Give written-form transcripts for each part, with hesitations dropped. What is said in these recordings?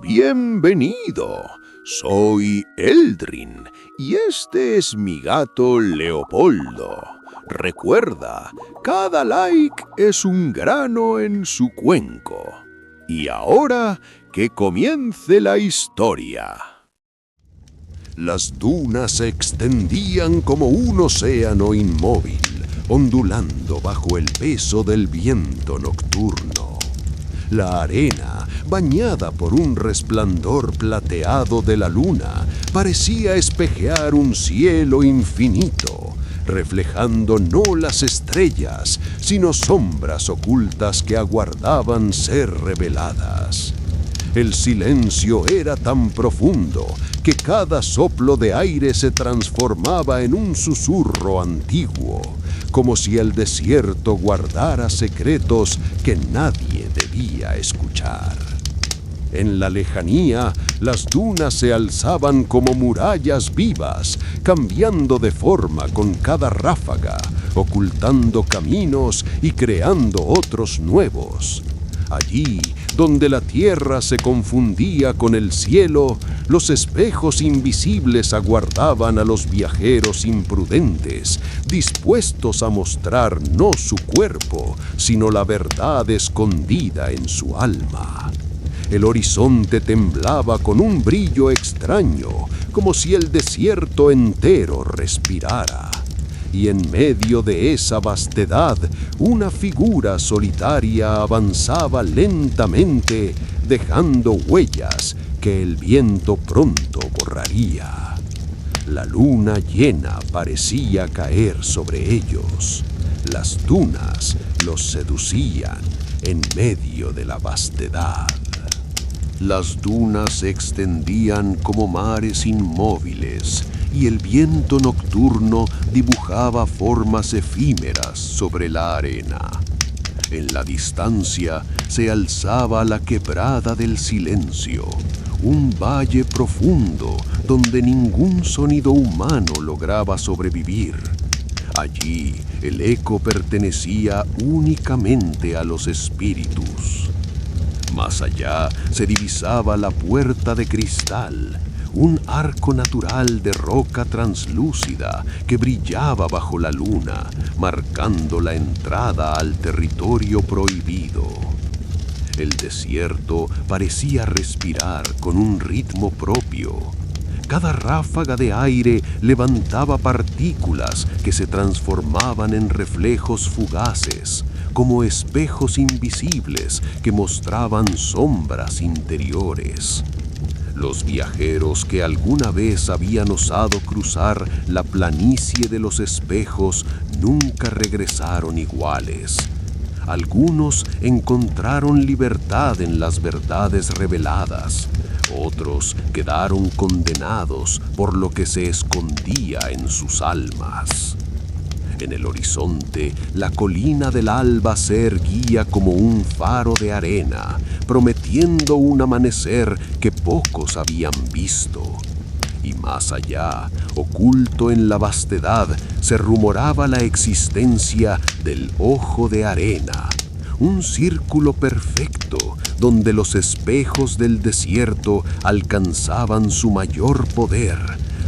Bienvenido, soy Eldrin y este es mi gato Leopoldo. Recuerda, cada like es un grano en su cuenco. Y ahora que comience la historia. Las dunas se extendían como un océano inmóvil, ondulando bajo el peso del viento nocturno. La arena, bañada por un resplandor plateado de la luna, parecía espejear un cielo infinito, reflejando no las estrellas, sino sombras ocultas que aguardaban ser reveladas. El silencio era tan profundo que cada soplo de aire se transformaba en un susurro antiguo, como si el desierto guardara secretos que nadie debía escuchar. En la lejanía, las dunas se alzaban como murallas vivas, cambiando de forma con cada ráfaga, ocultando caminos y creando otros nuevos. Allí, donde la tierra se confundía con el cielo, los espejos invisibles aguardaban a los viajeros imprudentes, dispuestos a mostrar no su cuerpo, sino la verdad escondida en su alma. El horizonte temblaba con un brillo extraño, como si el desierto entero respirara. Y en medio de esa vastedad, una figura solitaria avanzaba lentamente, dejando huellas que el viento pronto borraría. La luna llena parecía caer sobre ellos. Las dunas los seducían en medio de la vastedad. Las dunas se extendían como mares inmóviles, y el viento nocturno dibujaba formas efímeras sobre la arena. En la distancia se alzaba la quebrada del silencio, un valle profundo donde ningún sonido humano lograba sobrevivir. Allí el eco pertenecía únicamente a los espíritus. Más allá se divisaba la puerta de cristal, un arco natural de roca translúcida que brillaba bajo la luna, marcando la entrada al territorio prohibido. El desierto parecía respirar con un ritmo propio. Cada ráfaga de aire levantaba partículas que se transformaban en reflejos fugaces, como espejos invisibles que mostraban sombras interiores. Los viajeros que alguna vez habían osado cruzar la planicie de los espejos nunca regresaron iguales. Algunos encontraron libertad en las verdades reveladas. Otros quedaron condenados por lo que se escondía en sus almas. En el horizonte, la colina del alba se erguía como un faro de arena, prometiendo un amanecer que pocos habían visto. Y más allá, oculto en la vastedad, se rumoraba la existencia del Ojo de Arena, un círculo perfecto donde los espejos del desierto alcanzaban su mayor poder,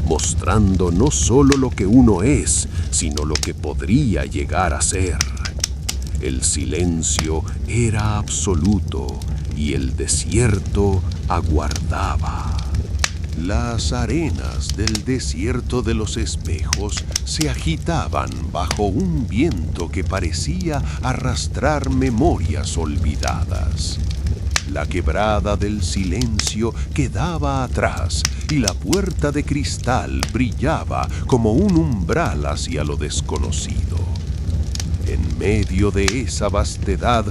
mostrando no solo lo que uno es, sino lo que podría llegar a ser. El silencio era absoluto y el desierto aguardaba. Las arenas del desierto de los espejos se agitaban bajo un viento que parecía arrastrar memorias olvidadas. La quebrada del silencio quedaba atrás y la puerta de cristal brillaba como un umbral hacia lo desconocido. En medio de esa vastedad,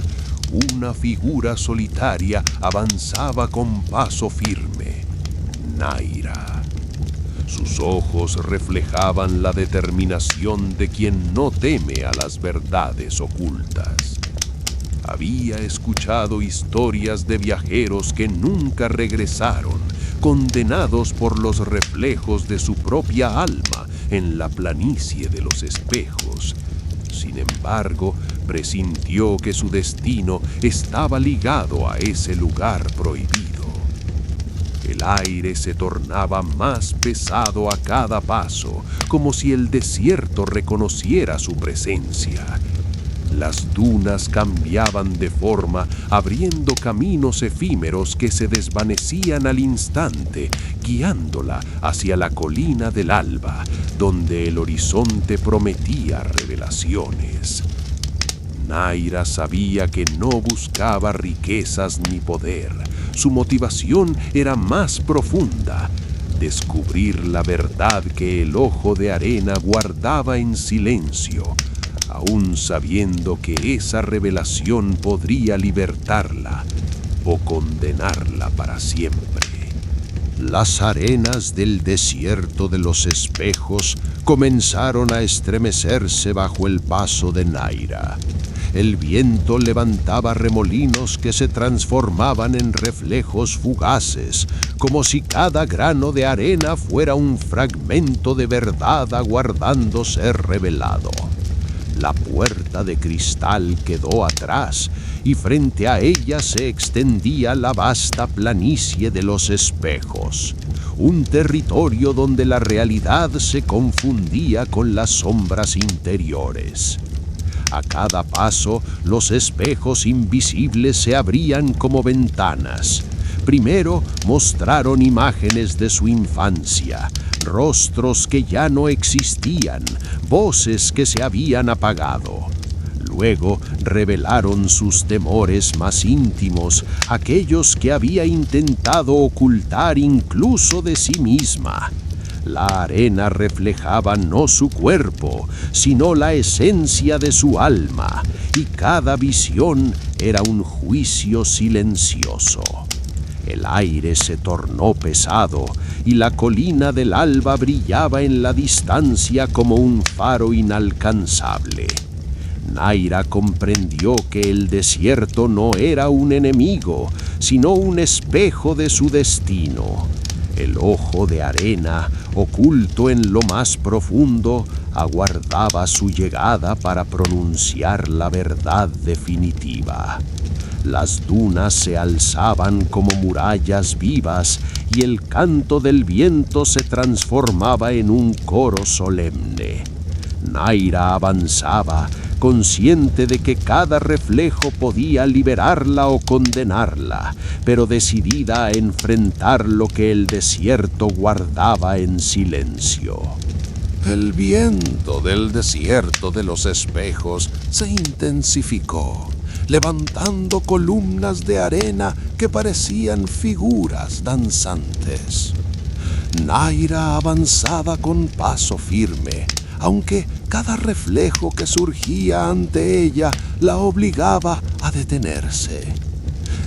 una figura solitaria avanzaba con paso firme: Naira. Sus ojos reflejaban la determinación de quien no teme a las verdades ocultas. Había escuchado historias de viajeros que nunca regresaron, condenados por los reflejos de su propia alma en la planicie de los espejos. Sin embargo, presintió que su destino estaba ligado a ese lugar prohibido. aire se tornaba más pesado a cada paso, como si el desierto reconociera su presencia. Las dunas cambiaban de forma, abriendo caminos efímeros que se desvanecían al instante, guiándola hacia la colina del alba, donde el horizonte prometía revelaciones. Naira sabía que no buscaba riquezas ni poder. Su motivación era más profunda: descubrir la verdad que el ojo de arena guardaba en silencio, aún sabiendo que esa revelación podría libertarla o condenarla para siempre. Las arenas del desierto de los espejos comenzaron a estremecerse bajo el paso de Naira. El viento levantaba remolinos que se transformaban en reflejos fugaces, como si cada grano de arena fuera un fragmento de verdad aguardando ser revelado. La puerta de cristal quedó atrás y frente a ella se extendía la vasta planicie de los espejos, un territorio donde la realidad se confundía con las sombras interiores. A cada paso, los espejos invisibles se abrían como ventanas. Primero mostraron imágenes de su infancia, rostros que ya no existían, voces que se habían apagado. Luego revelaron sus temores más íntimos, aquellos que había intentado ocultar incluso de sí misma. La arena reflejaba no su cuerpo, sino la esencia de su alma, y cada visión era un juicio silencioso. El aire se tornó pesado, y la colina del alba brillaba en la distancia como un faro inalcanzable. Naira comprendió que el desierto no era un enemigo, sino un espejo de su destino. El ojo de arena, oculto en lo más profundo, aguardaba su llegada para pronunciar la verdad definitiva. Las dunas se alzaban como murallas vivas y el canto del viento se transformaba en un coro solemne. Naira avanzaba, consciente de que cada reflejo podía liberarla o condenarla, pero decidida a enfrentar lo que el desierto guardaba en silencio. El viento del desierto de los espejos se intensificó, levantando columnas de arena que parecían figuras danzantes. Naira avanzaba con paso firme, aunque cada reflejo que surgía ante ella la obligaba a detenerse.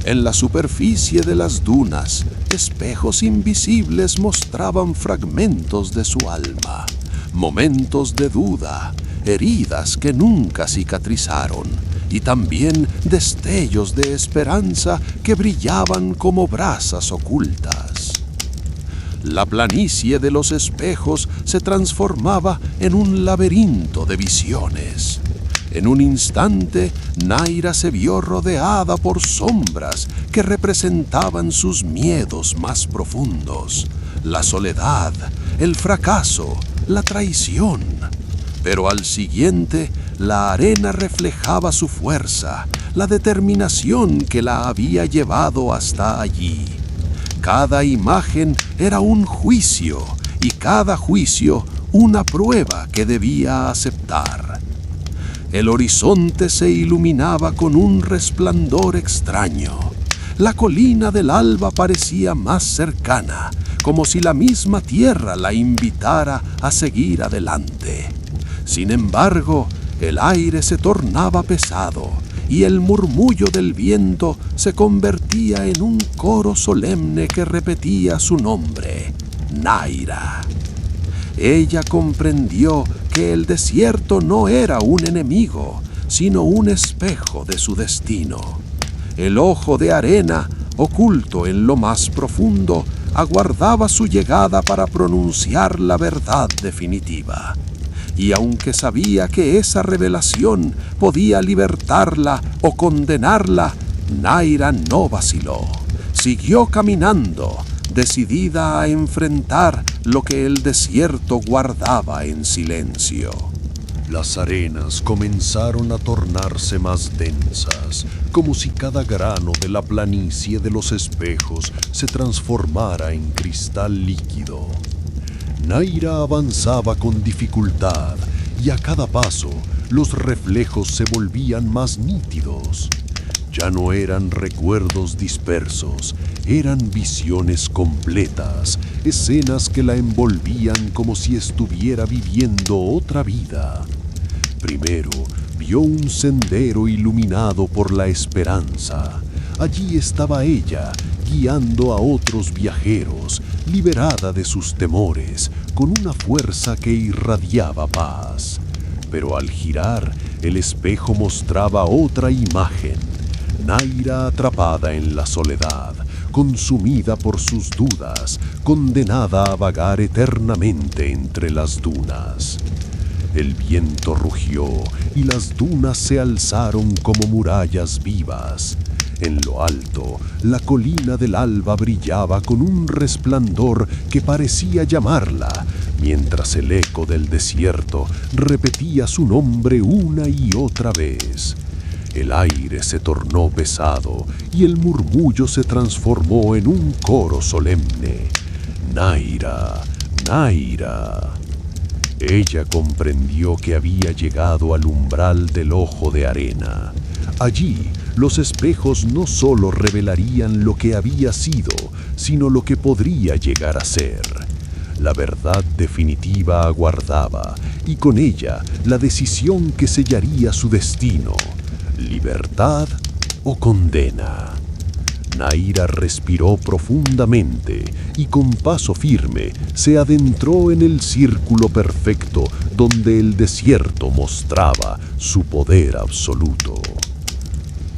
En la superficie de las dunas, espejos invisibles mostraban fragmentos de su alma, momentos de duda, heridas que nunca cicatrizaron, y también destellos de esperanza que brillaban como brasas ocultas. La planicie de los espejos se transformaba en un laberinto de visiones. En un instante, Naira se vio rodeada por sombras que representaban sus miedos más profundos: la soledad, el fracaso, la traición. Pero al siguiente, la arena reflejaba su fuerza, la determinación que la había llevado hasta allí. Cada imagen era un juicio, y cada juicio una prueba que debía aceptar. El horizonte se iluminaba con un resplandor extraño. La colina del alba parecía más cercana, como si la misma tierra la invitara a seguir adelante. Sin embargo, el aire se tornaba pesado, y el murmullo del viento se convertía en un coro solemne que repetía su nombre: Naira. Ella comprendió que el desierto no era un enemigo, sino un espejo de su destino. El ojo de arena, oculto en lo más profundo, aguardaba su llegada para pronunciar la verdad definitiva. Y aunque sabía que esa revelación podía libertarla o condenarla, Naira no vaciló. Siguió caminando, decidida a enfrentar lo que el desierto guardaba en silencio. Las arenas comenzaron a tornarse más densas, como si cada grano de la planicie de los espejos se transformara en cristal líquido. Naira avanzaba con dificultad y a cada paso los reflejos se volvían más nítidos. Ya no eran recuerdos dispersos, eran visiones completas, escenas que la envolvían como si estuviera viviendo otra vida. Primero vio un sendero iluminado por la esperanza. Allí estaba ella, guiando a otros viajeros, liberada de sus temores, con una fuerza que irradiaba paz. Pero al girar, el espejo mostraba otra imagen. Naira atrapada en la soledad, consumida por sus dudas, condenada a vagar eternamente entre las dunas. El viento rugió y las dunas se alzaron como murallas vivas. En lo alto, la colina del alba brillaba con un resplandor que parecía llamarla, mientras el eco del desierto repetía su nombre una y otra vez. El aire se tornó pesado y el murmullo se transformó en un coro solemne. Naira, Naira. Ella comprendió que había llegado al umbral del ojo de arena. Allí, los espejos no solo revelarían lo que había sido, sino lo que podría llegar a ser. La verdad definitiva aguardaba, y con ella la decisión que sellaría su destino: libertad o condena. Naira respiró profundamente y con paso firme se adentró en el círculo perfecto donde el desierto mostraba su poder absoluto.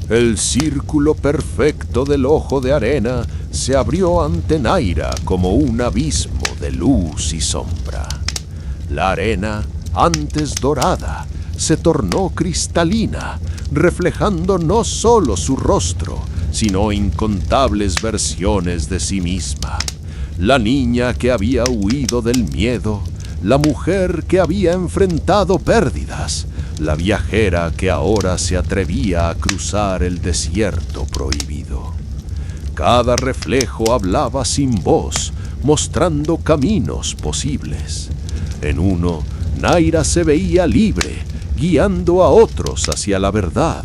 El círculo perfecto del ojo de arena se abrió ante Naira como un abismo de luz y sombra. La arena, antes dorada, se tornó cristalina, reflejando no solo su rostro, sino incontables versiones de sí misma. La niña que había huido del miedo, la mujer que había enfrentado pérdidas, la viajera que ahora se atrevía a cruzar el desierto prohibido. Cada reflejo hablaba sin voz, mostrando caminos posibles. En uno, Naira se veía libre, guiando a otros hacia la verdad.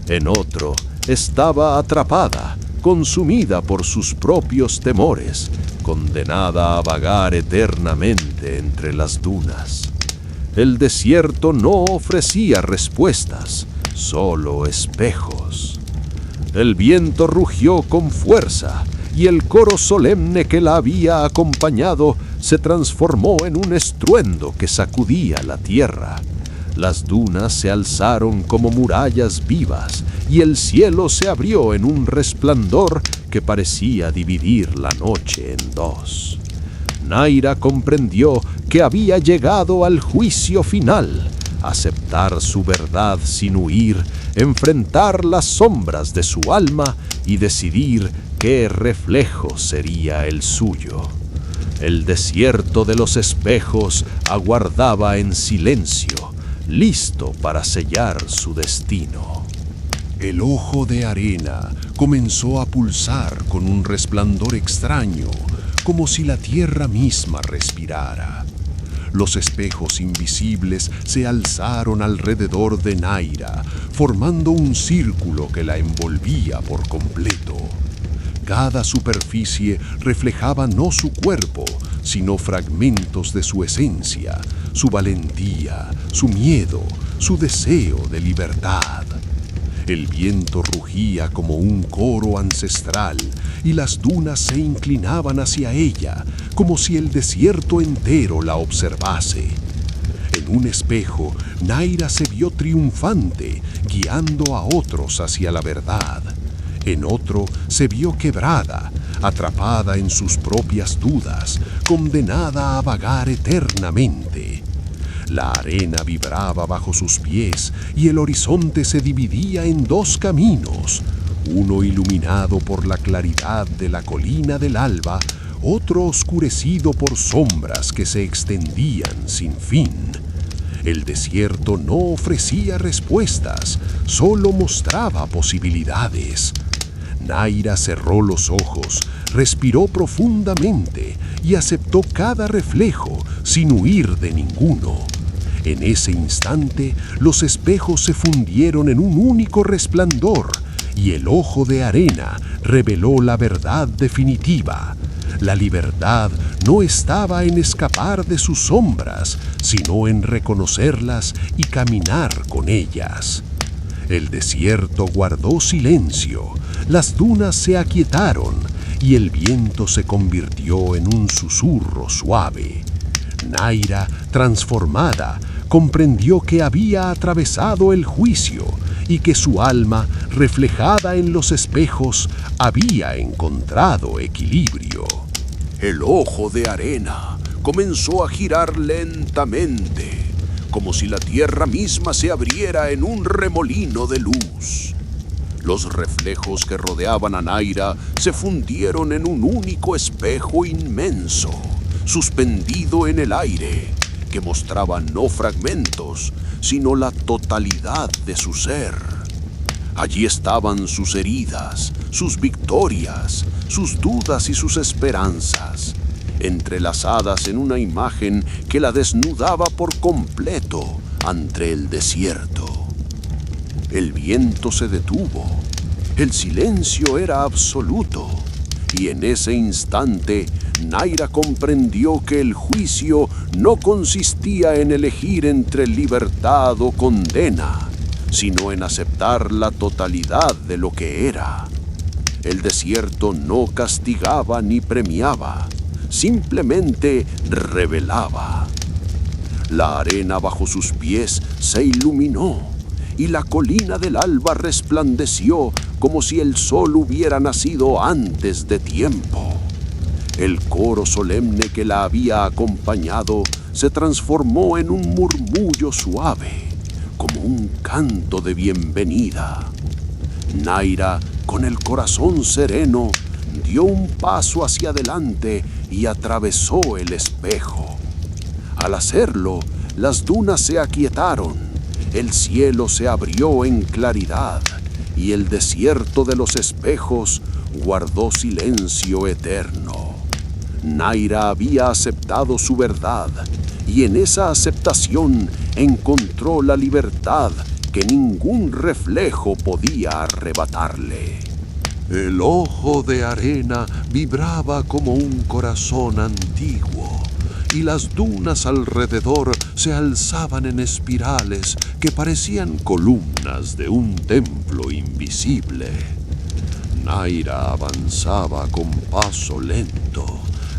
En otro, estaba atrapada, consumida por sus propios temores, condenada a vagar eternamente entre las dunas. El desierto no ofrecía respuestas, solo espejos. El viento rugió con fuerza y el coro solemne que la había acompañado se transformó en un estruendo que sacudía la tierra. Las dunas se alzaron como murallas vivas y el cielo se abrió en un resplandor que parecía dividir la noche en dos. Naira comprendió que había llegado al juicio final, aceptar su verdad sin huir, enfrentar las sombras de su alma y decidir qué reflejo sería el suyo. El desierto de los espejos aguardaba en silencio, listo para sellar su destino. El ojo de arena comenzó a pulsar con un resplandor extraño, como si la tierra misma respirara. Los espejos invisibles se alzaron alrededor de Naira, formando un círculo que la envolvía por completo. Cada superficie reflejaba no su cuerpo, sino fragmentos de su esencia, su valentía, su miedo, su deseo de libertad. El viento rugía como un coro ancestral y las dunas se inclinaban hacia ella, como si el desierto entero la observase. En un espejo, Naira se vio triunfante, guiando a otros hacia la verdad. En otro, se vio quebrada, atrapada en sus propias dudas, condenada a vagar eternamente. La arena vibraba bajo sus pies y el horizonte se dividía en dos caminos, uno iluminado por la claridad de la colina del alba, otro oscurecido por sombras que se extendían sin fin. El desierto no ofrecía respuestas, solo mostraba posibilidades. Naira cerró los ojos, respiró profundamente y aceptó cada reflejo sin huir de ninguno. En ese instante, los espejos se fundieron en un único resplandor y el ojo de arena reveló la verdad definitiva. La libertad no estaba en escapar de sus sombras, sino en reconocerlas y caminar con ellas. El desierto guardó silencio, las dunas se aquietaron y el viento se convirtió en un susurro suave. Naira, transformada, comprendió que había atravesado el juicio y que su alma, reflejada en los espejos, había encontrado equilibrio. El ojo de arena comenzó a girar lentamente, como si la tierra misma se abriera en un remolino de luz. Los reflejos que rodeaban a Naira se fundieron en un único espejo inmenso, suspendido en el aire, que mostraba no fragmentos, sino la totalidad de su ser. Allí estaban sus heridas, sus victorias, sus dudas y sus esperanzas, entrelazadas en una imagen que la desnudaba por completo ante el desierto. El viento se detuvo, el silencio era absoluto, y en ese instante Naira comprendió que el juicio no consistía en elegir entre libertad o condena, sino en aceptar la totalidad de lo que era. El desierto no castigaba ni premiaba, simplemente revelaba. La arena bajo sus pies se iluminó y la colina del alba resplandeció como si el sol hubiera nacido antes de tiempo. El coro solemne que la había acompañado se transformó en un murmullo suave, como un canto de bienvenida. Naira, con el corazón sereno, dio un paso hacia adelante y atravesó el espejo. Al hacerlo, las dunas se aquietaron, el cielo se abrió en claridad y el desierto de los espejos guardó silencio eterno. Naira había aceptado su verdad y en esa aceptación encontró la libertad que ningún reflejo podía arrebatarle. El ojo de arena vibraba como un corazón antiguo y las dunas alrededor se alzaban en espirales que parecían columnas de un templo invisible. Naira avanzaba con paso lento,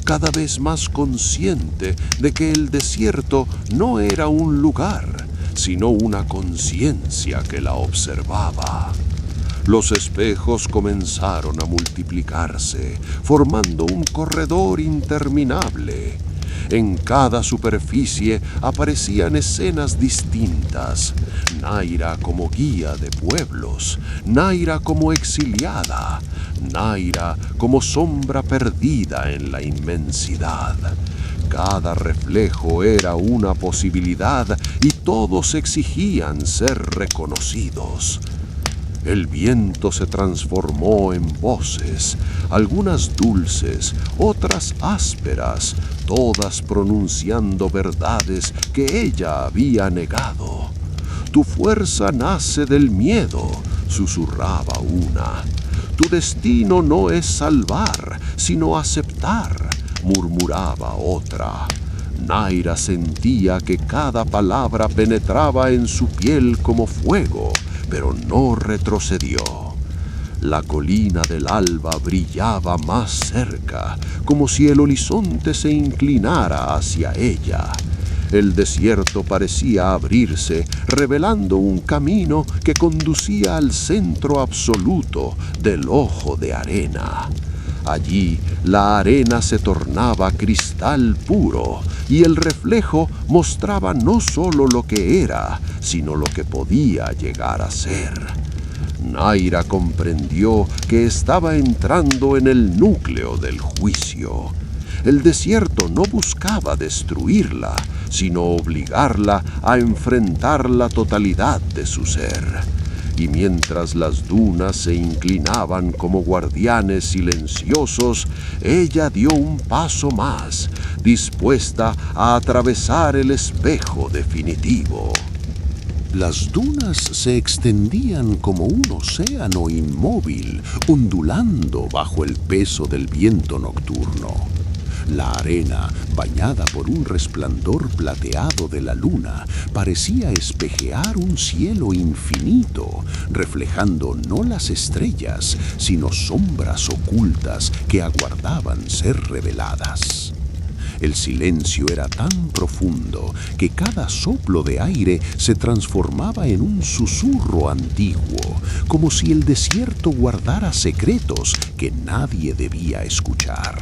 cada vez más consciente de que el desierto no era un lugar, sino una conciencia que la observaba. Los espejos comenzaron a multiplicarse, formando un corredor interminable. En cada superficie aparecían escenas distintas. Naira como guía de pueblos, Naira como exiliada, Naira como sombra perdida en la inmensidad. Cada reflejo era una posibilidad y todos exigían ser reconocidos. El viento se transformó en voces, algunas dulces, otras ásperas, todas pronunciando verdades que ella había negado. Tu fuerza nace del miedo, susurraba una. Tu destino no es salvar, sino aceptar, murmuraba otra. Naira sentía que cada palabra penetraba en su piel como fuego, pero no retrocedió. La colina del alba brillaba más cerca, como si el horizonte se inclinara hacia ella. El desierto parecía abrirse, revelando un camino que conducía al centro absoluto del ojo de arena. Allí la arena se tornaba cristal puro y el reflejo mostraba no solo lo que era, sino lo que podía llegar a ser. Naira comprendió que estaba entrando en el núcleo del juicio. El desierto no buscaba destruirla, sino obligarla a enfrentar la totalidad de su ser. Y mientras las dunas se inclinaban como guardianes silenciosos, ella dio un paso más, dispuesta a atravesar el espejo definitivo. Las dunas se extendían como un océano inmóvil, ondulando bajo el peso del viento nocturno. La arena, bañada por un resplandor plateado de la luna, parecía espejear un cielo infinito, reflejando no las estrellas, sino sombras ocultas que aguardaban ser reveladas. El silencio era tan profundo que cada soplo de aire se transformaba en un susurro antiguo, como si el desierto guardara secretos que nadie debía escuchar.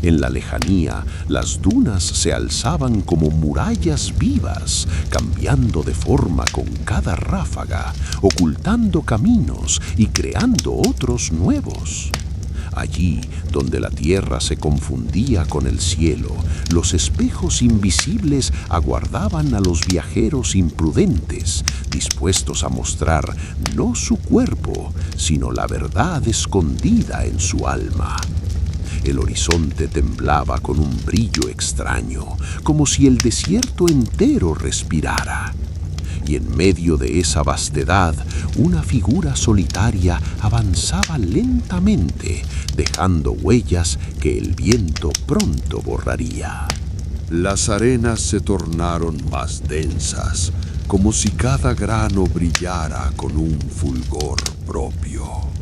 En la lejanía, las dunas se alzaban como murallas vivas, cambiando de forma con cada ráfaga, ocultando caminos y creando otros nuevos. Allí, donde la tierra se confundía con el cielo, los espejos invisibles aguardaban a los viajeros imprudentes, dispuestos a mostrar no su cuerpo, sino la verdad escondida en su alma. El horizonte temblaba con un brillo extraño, como si el desierto entero respirara. Y en medio de esa vastedad, una figura solitaria avanzaba lentamente, dejando huellas que el viento pronto borraría. Las arenas se tornaron más densas, como si cada grano brillara con un fulgor propio.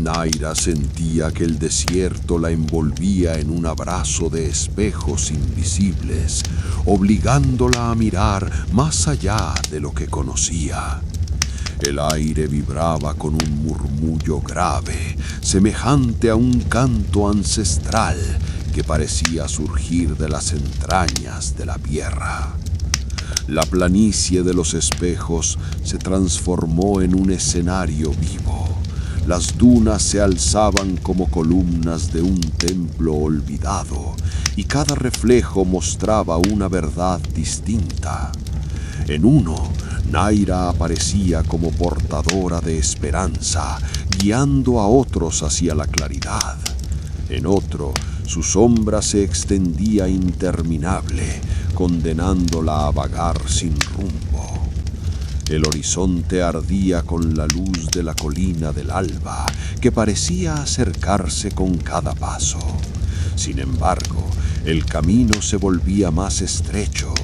Naira sentía que el desierto la envolvía en un abrazo de espejos invisibles, obligándola a mirar más allá de lo que conocía. El aire vibraba con un murmullo grave, semejante a un canto ancestral que parecía surgir de las entrañas de la tierra. La planicie de los espejos se transformó en un escenario vivo. Las dunas se alzaban como columnas de un templo olvidado, y cada reflejo mostraba una verdad distinta. En uno, Naira aparecía como portadora de esperanza, guiando a otros hacia la claridad. En otro, su sombra se extendía interminable, condenándola a vagar sin rumbo. El horizonte ardía con la luz de la colina del alba, que parecía acercarse con cada paso. Sin embargo, el camino se volvía más estrecho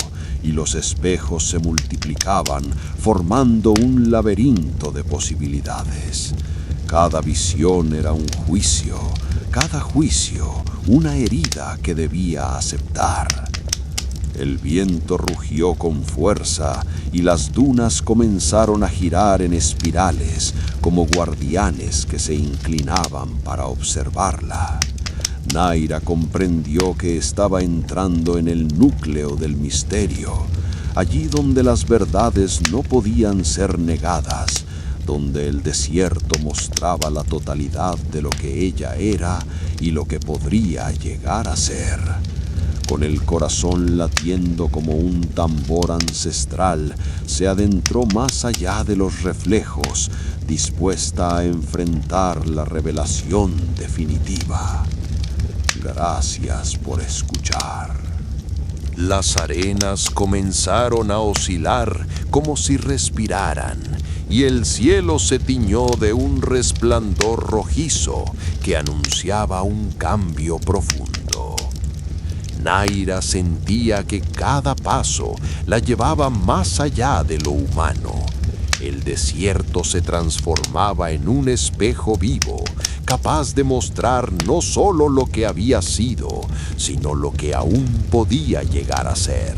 y los espejos se multiplicaban, formando un laberinto de posibilidades. Cada visión era un juicio, cada juicio una herida que debía aceptar. El viento rugió con fuerza y las dunas comenzaron a girar en espirales como guardianes que se inclinaban para observarla. Naira comprendió que estaba entrando en el núcleo del misterio, allí donde las verdades no podían ser negadas, donde el desierto mostraba la totalidad de lo que ella era y lo que podría llegar a ser. Con el corazón latiendo como un tambor ancestral, se adentró más allá de los reflejos, dispuesta a enfrentar la revelación definitiva. Gracias por escuchar. Las arenas comenzaron a oscilar como si respiraran, y el cielo se tiñó de un resplandor rojizo que anunciaba un cambio profundo. Naira sentía que cada paso la llevaba más allá de lo humano. El desierto se transformaba en un espejo vivo, capaz de mostrar no solo lo que había sido, sino lo que aún podía llegar a ser.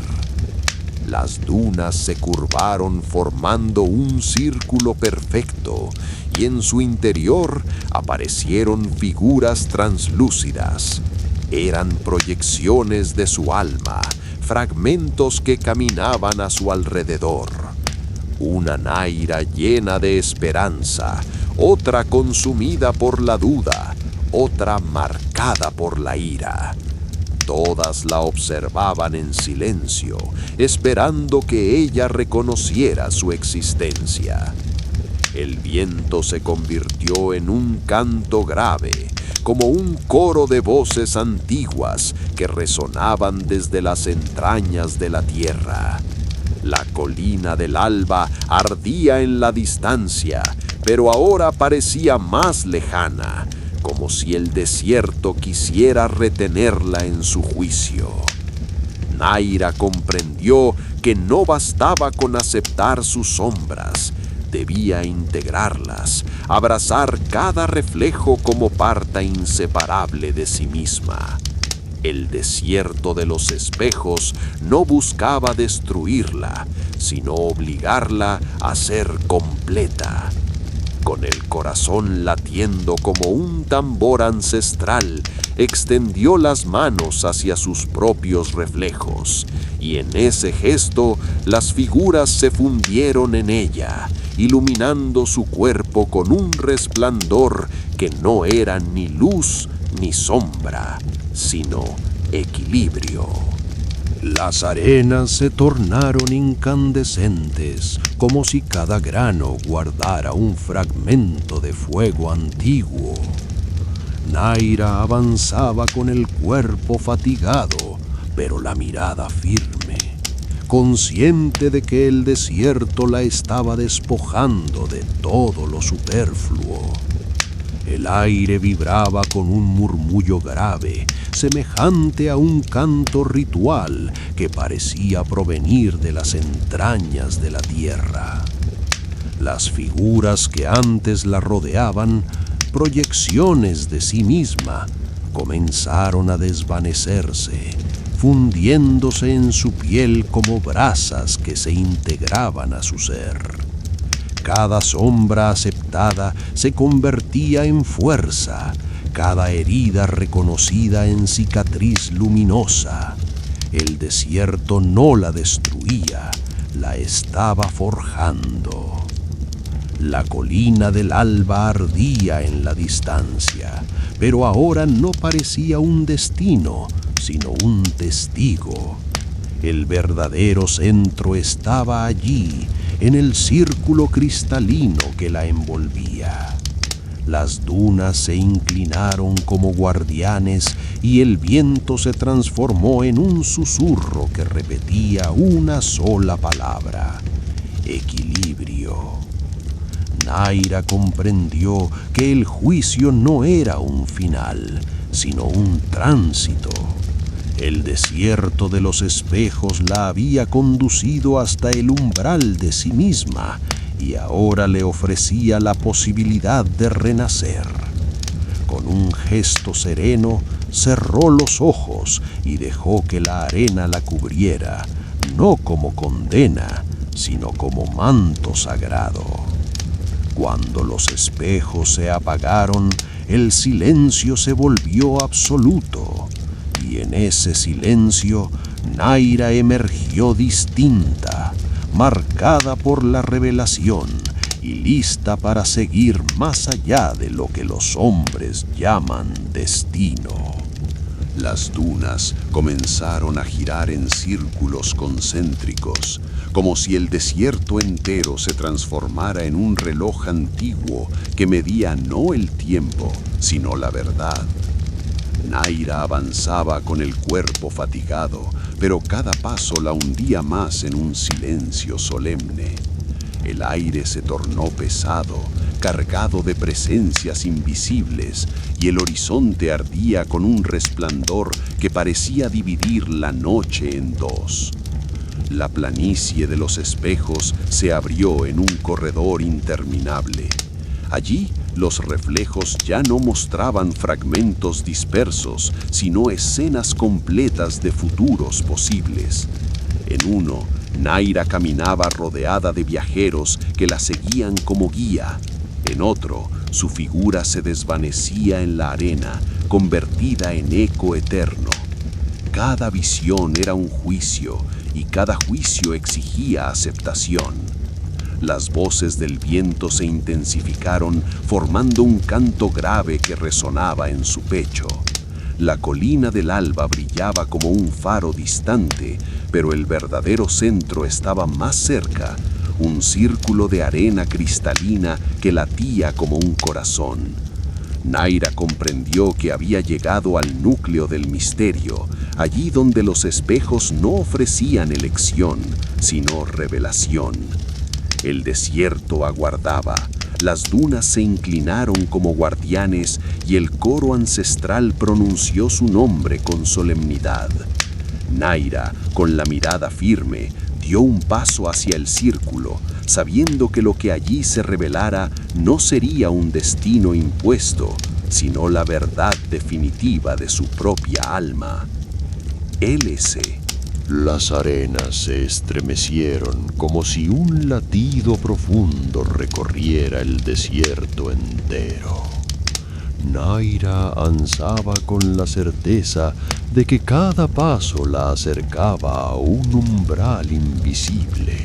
Las dunas se curvaron formando un círculo perfecto, y en su interior aparecieron figuras translúcidas. Eran proyecciones de su alma, fragmentos que caminaban a su alrededor. Una Naira llena de esperanza, otra consumida por la duda, otra marcada por la ira. Todas la observaban en silencio, esperando que ella reconociera su existencia. El viento se convirtió en un canto grave, como un coro de voces antiguas que resonaban desde las entrañas de la tierra. La colina del alba ardía en la distancia, pero ahora parecía más lejana, como si el desierto quisiera retenerla en su juicio. Naira comprendió que no bastaba con aceptar sus sombras, debía integrarlas, abrazar cada reflejo como parte inseparable de sí misma. El desierto de los espejos no buscaba destruirla, sino obligarla a ser completa. Con el corazón latiendo como un tambor ancestral, extendió las manos hacia sus propios reflejos, y en ese gesto las figuras se fundieron en ella, iluminando su cuerpo con un resplandor que no era ni luz ni sombra, sino equilibrio. Las arenas se tornaron incandescentes, como si cada grano guardara un fragmento de fuego antiguo. Naira avanzaba con el cuerpo fatigado, pero la mirada firme, consciente de que el desierto la estaba despojando de todo lo superfluo. El aire vibraba con un murmullo grave, semejante a un canto ritual que parecía provenir de las entrañas de la tierra. Las figuras que antes la rodeaban, proyecciones de sí misma, comenzaron a desvanecerse, fundiéndose en su piel como brasas que se integraban a su ser. Cada sombra aceptada se convertía en fuerza, cada herida reconocida en cicatriz luminosa. El desierto no la destruía, la estaba forjando. La colina del alba ardía en la distancia, pero ahora no parecía un destino, sino un testigo. El verdadero centro estaba allí, en el círculo cristalino que la envolvía. Las dunas se inclinaron como guardianes y el viento se transformó en un susurro que repetía una sola palabra: equilibrio. Naira comprendió que el juicio no era un final, sino un tránsito. El desierto de los espejos la había conducido hasta el umbral de sí misma y ahora le ofrecía la posibilidad de renacer. Con un gesto sereno, cerró los ojos y dejó que la arena la cubriera, no como condena, sino como manto sagrado. Cuando los espejos se apagaron, el silencio se volvió absoluto. Y en ese silencio, Naira emergió distinta, marcada por la revelación y lista para seguir más allá de lo que los hombres llaman destino. Las dunas comenzaron a girar en círculos concéntricos, como si el desierto entero se transformara en un reloj antiguo que medía no el tiempo, sino la verdad. Naira avanzaba con el cuerpo fatigado, pero cada paso la hundía más en un silencio solemne. El aire se tornó pesado, cargado de presencias invisibles, y el horizonte ardía con un resplandor que parecía dividir la noche en dos. La planicie de los espejos se abrió en un corredor interminable. Allí, los reflejos ya no mostraban fragmentos dispersos, sino escenas completas de futuros posibles. En uno, Naira caminaba rodeada de viajeros que la seguían como guía. En otro, su figura se desvanecía en la arena, convertida en eco eterno. Cada visión era un juicio, y cada juicio exigía aceptación. Las voces del viento se intensificaron, formando un canto grave que resonaba en su pecho. La colina del alba brillaba como un faro distante, pero el verdadero centro estaba más cerca, un círculo de arena cristalina que latía como un corazón. Naira comprendió que había llegado al núcleo del misterio, allí donde los espejos no ofrecían elección, sino revelación. El desierto aguardaba, las dunas se inclinaron como guardianes y el coro ancestral pronunció su nombre con solemnidad. Naira, con la mirada firme, dio un paso hacia el círculo, sabiendo que lo que allí se revelara no sería un destino impuesto, sino la verdad definitiva de su propia alma. L.C. Las arenas se estremecieron como si un latido profundo recorriera el desierto entero. Naira ansaba con la certeza de que cada paso la acercaba a un umbral invisible.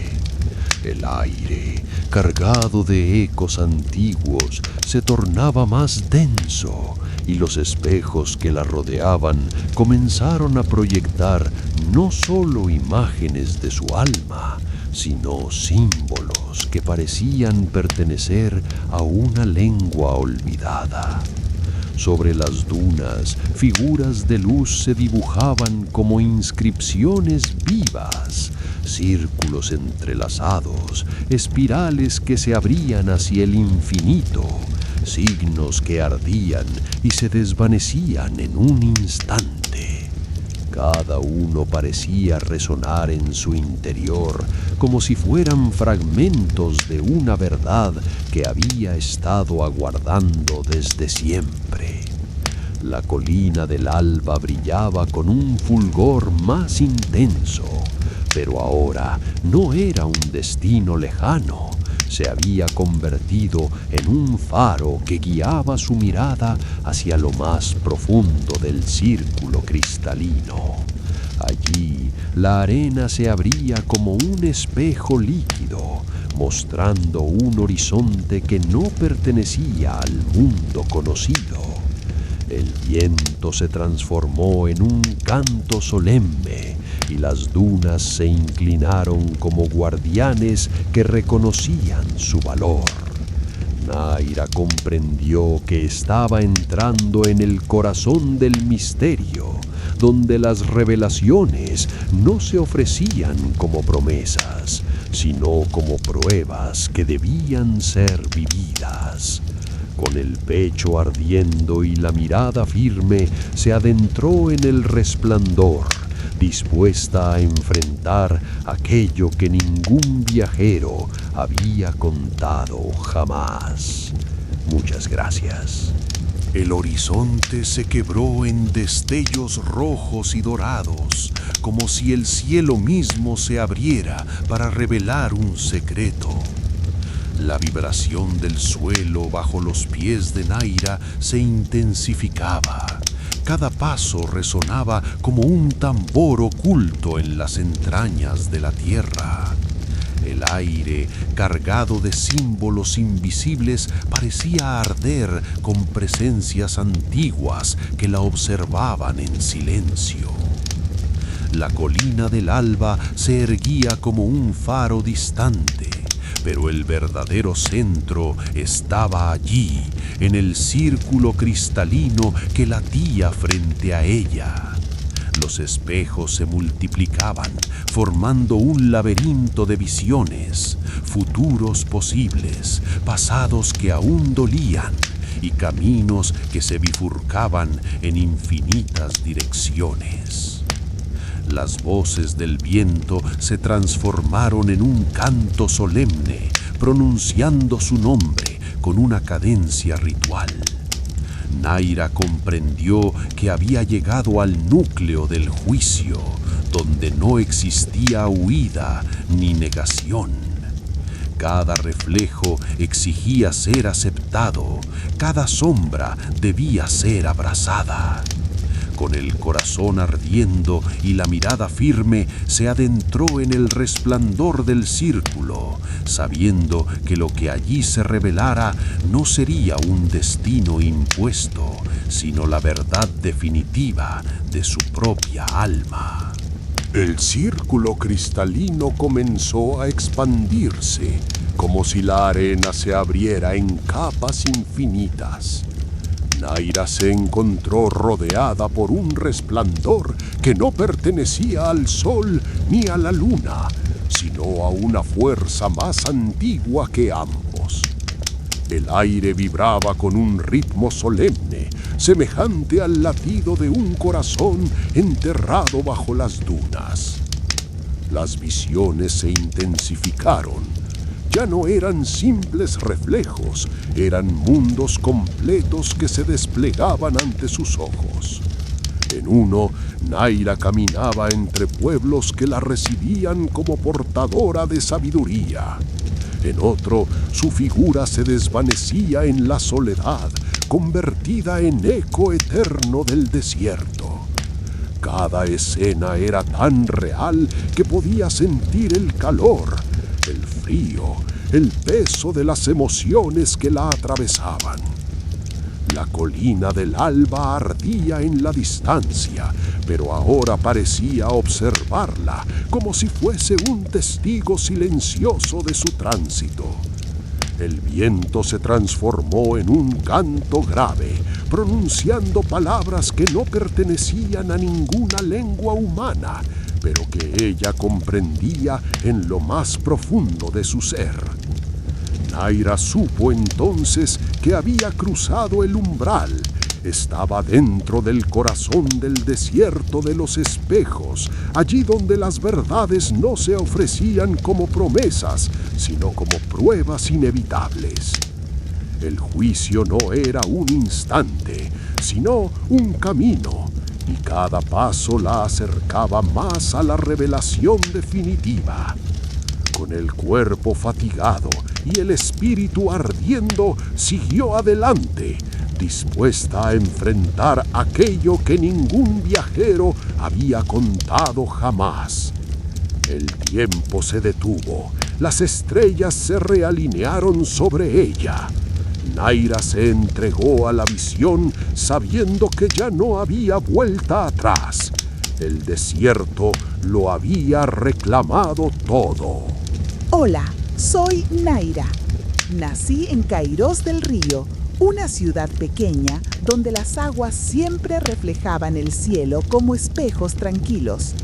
El aire, cargado de ecos antiguos, se tornaba más denso y los espejos que la rodeaban comenzaron a proyectar no solo imágenes de su alma, sino símbolos que parecían pertenecer a una lengua olvidada. Sobre las dunas, figuras de luz se dibujaban como inscripciones vivas, círculos entrelazados, espirales que se abrían hacia el infinito, signos que ardían y se desvanecían en un instante. Cada uno parecía resonar en su interior como si fueran fragmentos de una verdad que había estado aguardando desde siempre. La colina del alba brillaba con un fulgor más intenso, pero ahora no era un destino lejano. Se había convertido en un faro que guiaba su mirada hacia lo más profundo del círculo cristalino. Allí, la arena se abría como un espejo líquido, mostrando un horizonte que no pertenecía al mundo conocido. El viento se transformó en un canto solemne y las dunas se inclinaron como guardianes que reconocían su valor. Naira comprendió que estaba entrando en el corazón del misterio, donde las revelaciones no se ofrecían como promesas, sino como pruebas que debían ser vividas. Con el pecho ardiendo y la mirada firme, se adentró en el resplandor, dispuesta a enfrentar aquello que ningún viajero había contado jamás. Muchas gracias. El horizonte se quebró en destellos rojos y dorados, como si el cielo mismo se abriera para revelar un secreto. La vibración del suelo bajo los pies de Naira se intensificaba. Cada paso resonaba como un tambor oculto en las entrañas de la tierra. El aire, cargado de símbolos invisibles, parecía arder con presencias antiguas que la observaban en silencio. La colina del alba se erguía como un faro distante, pero el verdadero centro estaba allí, en el círculo cristalino que latía frente a ella. Los espejos se multiplicaban, formando un laberinto de visiones, futuros posibles, pasados que aún dolían y caminos que se bifurcaban en infinitas direcciones. Las voces del viento se transformaron en un canto solemne, pronunciando su nombre con una cadencia ritual. Naira comprendió que había llegado al núcleo del juicio, donde no existía huida ni negación. Cada reflejo exigía ser aceptado, cada sombra debía ser abrazada. Con el corazón ardiendo y la mirada firme, se adentró en el resplandor del círculo, sabiendo que lo que allí se revelara no sería un destino impuesto, sino la verdad definitiva de su propia alma. El círculo cristalino comenzó a expandirse, como si la arena se abriera en capas infinitas. Naira se encontró rodeada por un resplandor que no pertenecía al sol ni a la luna, sino a una fuerza más antigua que ambos. El aire vibraba con un ritmo solemne, semejante al latido de un corazón enterrado bajo las dunas. Las visiones se intensificaron. Ya no eran simples reflejos, eran mundos completos que se desplegaban ante sus ojos. En uno, Naira caminaba entre pueblos que la recibían como portadora de sabiduría. En otro, su figura se desvanecía en la soledad, convertida en eco eterno del desierto. Cada escena era tan real que podía sentir el calor, el frío, el peso de las emociones que la atravesaban. La colina del alba ardía en la distancia, pero ahora parecía observarla como si fuese un testigo silencioso de su tránsito. El viento se transformó en un canto grave, pronunciando palabras que no pertenecían a ninguna lengua humana, pero que ella comprendía en lo más profundo de su ser. Naira supo entonces que había cruzado el umbral. Estaba dentro del corazón del desierto de los espejos, allí donde las verdades no se ofrecían como promesas, sino como pruebas inevitables. El juicio no era un instante, sino un camino, y cada paso la acercaba más a la revelación definitiva. Con el cuerpo fatigado y el espíritu ardiendo, siguió adelante, dispuesta a enfrentar aquello que ningún viajero había contado jamás. El tiempo se detuvo, las estrellas se realinearon sobre ella. Naira se entregó a la visión sabiendo que ya no había vuelta atrás. El desierto lo había reclamado todo. Hola, soy Naira. Nací en Cairós del Río, una ciudad pequeña donde las aguas siempre reflejaban el cielo como espejos tranquilos.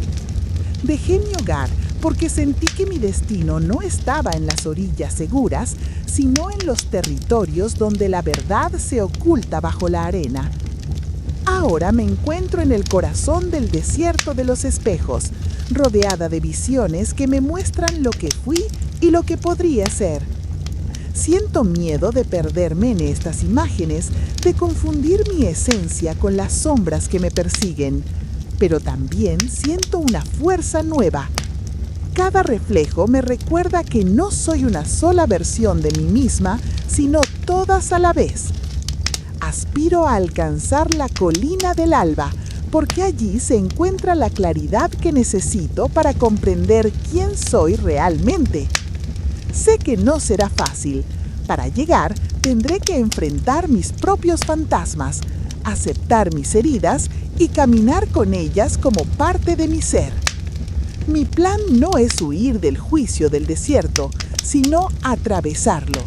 Dejé mi hogar porque sentí que mi destino no estaba en las orillas seguras, sino en los territorios donde la verdad se oculta bajo la arena. Ahora me encuentro en el corazón del desierto de los espejos, rodeada de visiones que me muestran lo que fui y lo que podría ser. Siento miedo de perderme en estas imágenes, de confundir mi esencia con las sombras que me persiguen, pero también siento una fuerza nueva. Cada reflejo me recuerda que no soy una sola versión de mí misma, sino todas a la vez. Aspiro a alcanzar la colina del alba, porque allí se encuentra la claridad que necesito para comprender quién soy realmente. Sé que no será fácil. Para llegar, tendré que enfrentar mis propios fantasmas, aceptar mis heridas y caminar con ellas como parte de mi ser. Mi plan no es huir del juicio del desierto, sino atravesarlo.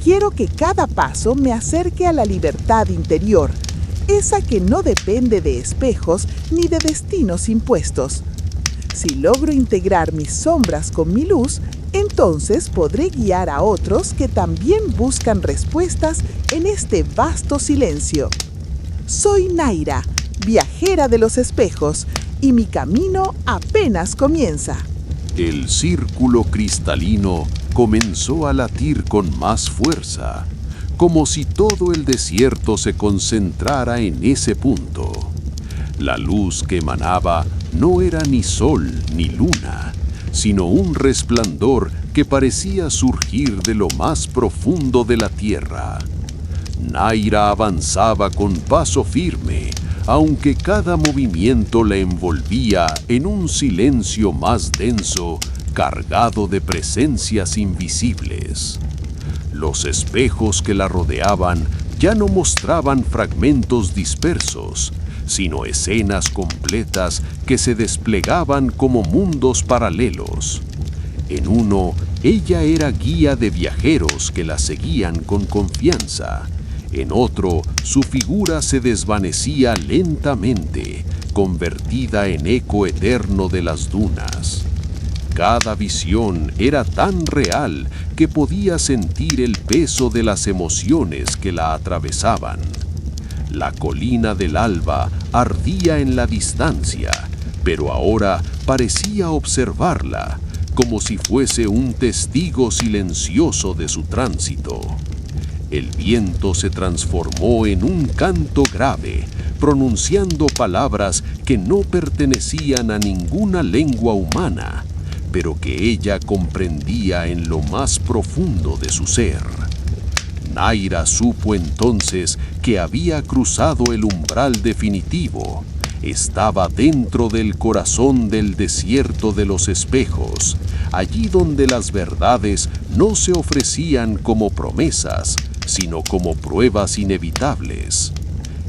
Quiero que cada paso me acerque a la libertad interior, esa que no depende de espejos ni de destinos impuestos. Si logro integrar mis sombras con mi luz, entonces podré guiar a otros que también buscan respuestas en este vasto silencio. Soy Naira, viajera de los espejos, y mi camino apenas comienza. El círculo cristalino comenzó a latir con más fuerza, como si todo el desierto se concentrara en ese punto. La luz que emanaba no era ni sol ni luna, sino un resplandor que parecía surgir de lo más profundo de la tierra. Naira avanzaba con paso firme, aunque cada movimiento la envolvía en un silencio más denso, cargado de presencias invisibles. Los espejos que la rodeaban ya no mostraban fragmentos dispersos, sino escenas completas que se desplegaban como mundos paralelos. En uno, ella era guía de viajeros que la seguían con confianza. En otro, su figura se desvanecía lentamente, convertida en eco eterno de las dunas. Cada visión era tan real que podía sentir el peso de las emociones que la atravesaban. La colina del alba ardía en la distancia, pero ahora parecía observarla, como si fuese un testigo silencioso de su tránsito. El viento se transformó en un canto grave, pronunciando palabras que no pertenecían a ninguna lengua humana, pero que ella comprendía en lo más profundo de su ser. Naira supo entonces que había cruzado el umbral definitivo. Estaba dentro del corazón del desierto de los espejos, allí donde las verdades no se ofrecían como promesas, sino como pruebas inevitables.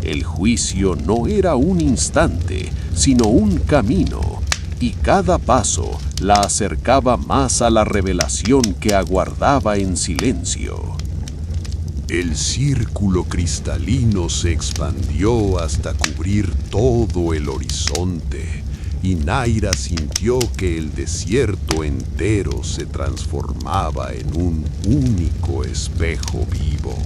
El juicio no era un instante, sino un camino, y cada paso la acercaba más a la revelación que aguardaba en silencio. El círculo cristalino se expandió hasta cubrir todo el horizonte, y Naira sintió que el desierto entero se transformaba en un único espejo vivo.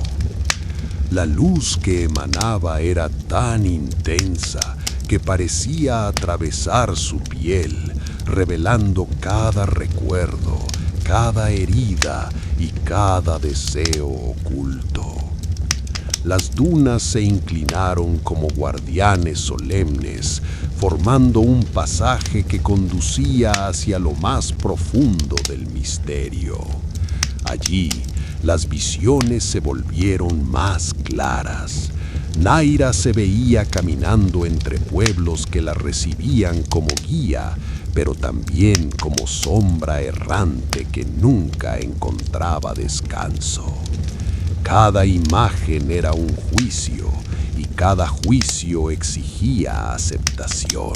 La luz que emanaba era tan intensa que parecía atravesar su piel, revelando cada recuerdo, cada herida y cada deseo oculto. Las dunas se inclinaron como guardianes solemnes, formando un pasaje que conducía hacia lo más profundo del misterio. Allí, las visiones se volvieron más claras. Naira se veía caminando entre pueblos que la recibían como guía, pero también como sombra errante que nunca encontraba descanso. Cada imagen era un juicio, y cada juicio exigía aceptación.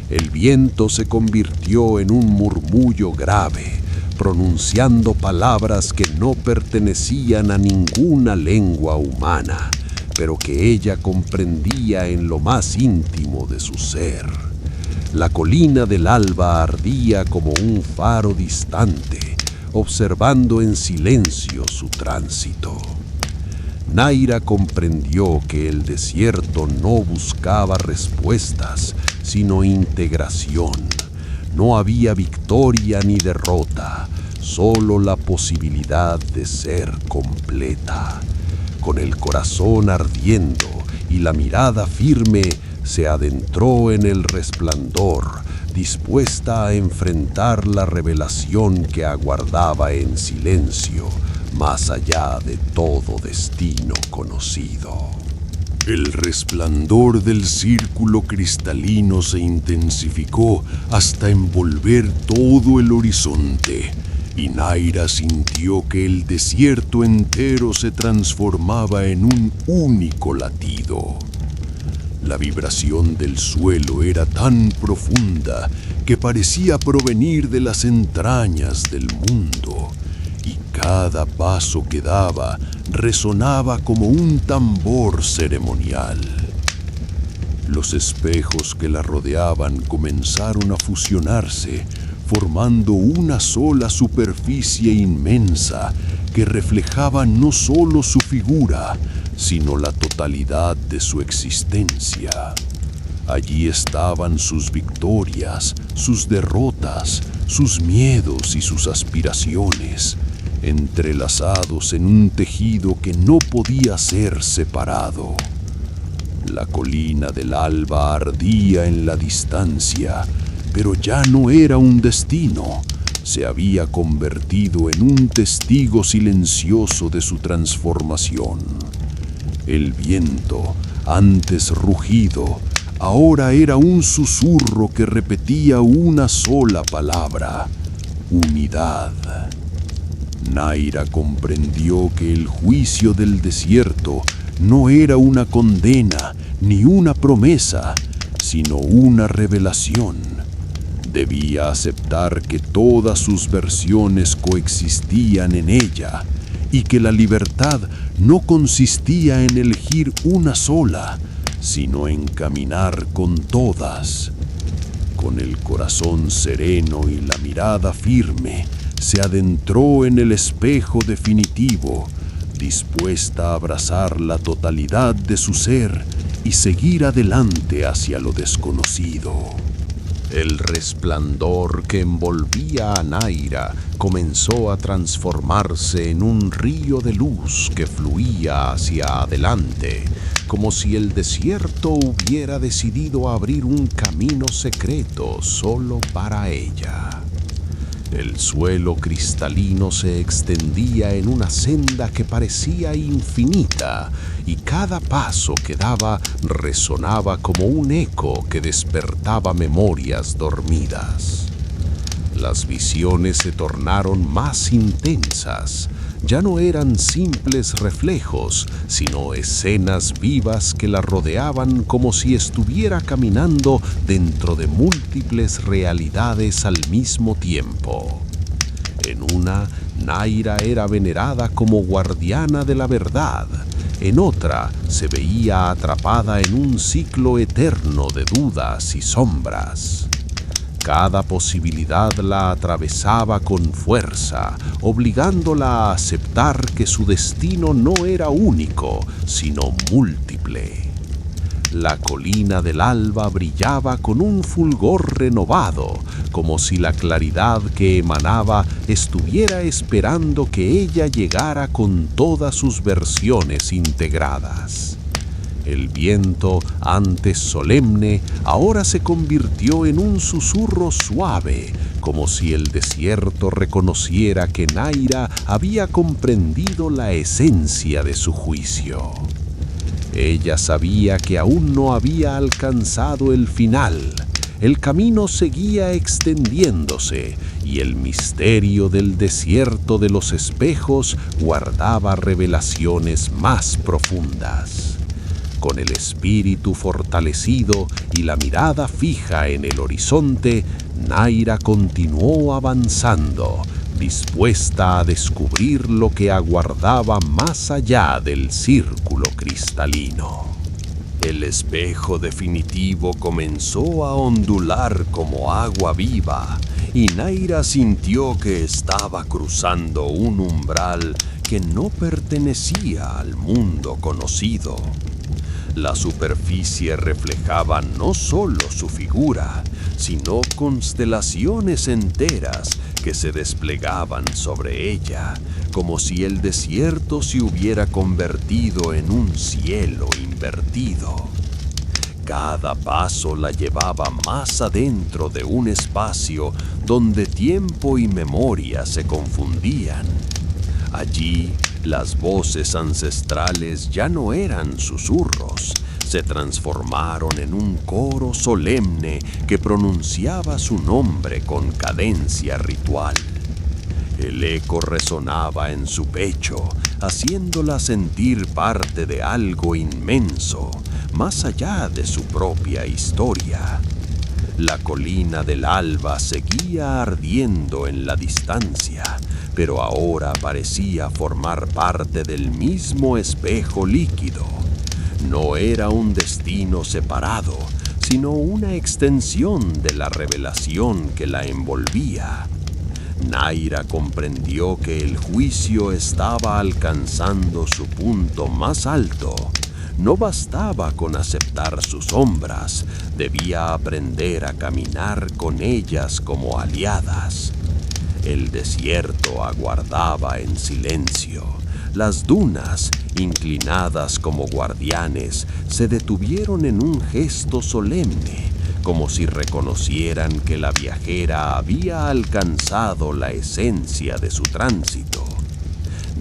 El viento se convirtió en un murmullo grave, pronunciando palabras que no pertenecían a ninguna lengua humana, pero que ella comprendía en lo más íntimo de su ser. La colina del alba ardía como un faro distante, observando en silencio su tránsito. Naira comprendió que el desierto no buscaba respuestas, sino integración. No había victoria ni derrota, solo la posibilidad de ser completa. Con el corazón ardiendo y la mirada firme, se adentró en el resplandor, dispuesta a enfrentar la revelación que aguardaba en silencio, más allá de todo destino conocido. El resplandor del círculo cristalino se intensificó hasta envolver todo el horizonte, y Naira sintió que el desierto entero se transformaba en un único latido. La vibración del suelo era tan profunda que parecía provenir de las entrañas del mundo, y cada paso que daba resonaba como un tambor ceremonial. Los espejos que la rodeaban comenzaron a fusionarse, formando una sola superficie inmensa que reflejaba no solo su figura, sino la totalidad de su existencia. Allí estaban sus victorias, sus derrotas, sus miedos y sus aspiraciones, entrelazados en un tejido que no podía ser separado. La colina del alba ardía en la distancia, pero ya no era un destino. Se había convertido en un testigo silencioso de su transformación. El viento, Antes rugido, ahora era un susurro que repetía una sola palabra: unidad. Naira comprendió que el juicio del desierto no era una condena ni una promesa, sino una revelación. Debía aceptar que todas sus versiones coexistían en ella y que la libertad no consistía en elegir una sola, sino en caminar con todas. Con el corazón sereno y la mirada firme, se adentró en el espejo definitivo, dispuesta a abrazar la totalidad de su ser y seguir adelante hacia lo desconocido. El resplandor que envolvía a Naira comenzó a transformarse en un río de luz que fluía hacia adelante, como si el desierto hubiera decidido abrir un camino secreto solo para ella. El suelo cristalino se extendía en una senda que parecía infinita, y cada paso que daba resonaba como un eco que despertaba memorias dormidas. Las visiones se tornaron más intensas. Ya no eran simples reflejos, sino escenas vivas que la rodeaban como si estuviera caminando dentro de múltiples realidades al mismo tiempo. En una, Naira era venerada como guardiana de la verdad. En otra, se veía atrapada en un ciclo eterno de dudas y sombras. Cada posibilidad la atravesaba con fuerza, obligándola a aceptar que su destino no era único, sino múltiple. La colina del alba brillaba con un fulgor renovado, como si la claridad que emanaba estuviera esperando que ella llegara con todas sus versiones integradas. El viento, antes solemne, ahora se convirtió en un susurro suave, como si el desierto reconociera que Naira había comprendido la esencia de su juicio. Ella sabía que aún no había alcanzado el final. El camino seguía extendiéndose y el misterio del desierto de los espejos guardaba revelaciones más profundas. Con el espíritu fortalecido y la mirada fija en el horizonte, Naira continuó avanzando, dispuesta a descubrir lo que aguardaba más allá del círculo cristalino. El espejo definitivo comenzó a ondular como agua viva, y Naira sintió que estaba cruzando un umbral que no pertenecía al mundo conocido. La superficie reflejaba no solo su figura, sino constelaciones enteras que se desplegaban sobre ella, como si el desierto se hubiera convertido en un cielo invertido. Cada paso la llevaba más adentro de un espacio donde tiempo y memoria se confundían. Allí, las voces ancestrales ya no eran susurros, se transformaron en un coro solemne que pronunciaba su nombre con cadencia ritual. El eco resonaba en su pecho, haciéndola sentir parte de algo inmenso, más allá de su propia historia. La colina del alba seguía ardiendo en la distancia, pero ahora parecía formar parte del mismo espejo líquido. No era un destino separado, sino una extensión de la revelación que la envolvía. Naira comprendió que el juicio estaba alcanzando su punto más alto. No bastaba con aceptar sus sombras, debía aprender a caminar con ellas como aliadas. El desierto aguardaba en silencio. Las dunas, inclinadas como guardianes, se detuvieron en un gesto solemne, como si reconocieran que la viajera había alcanzado la esencia de su tránsito.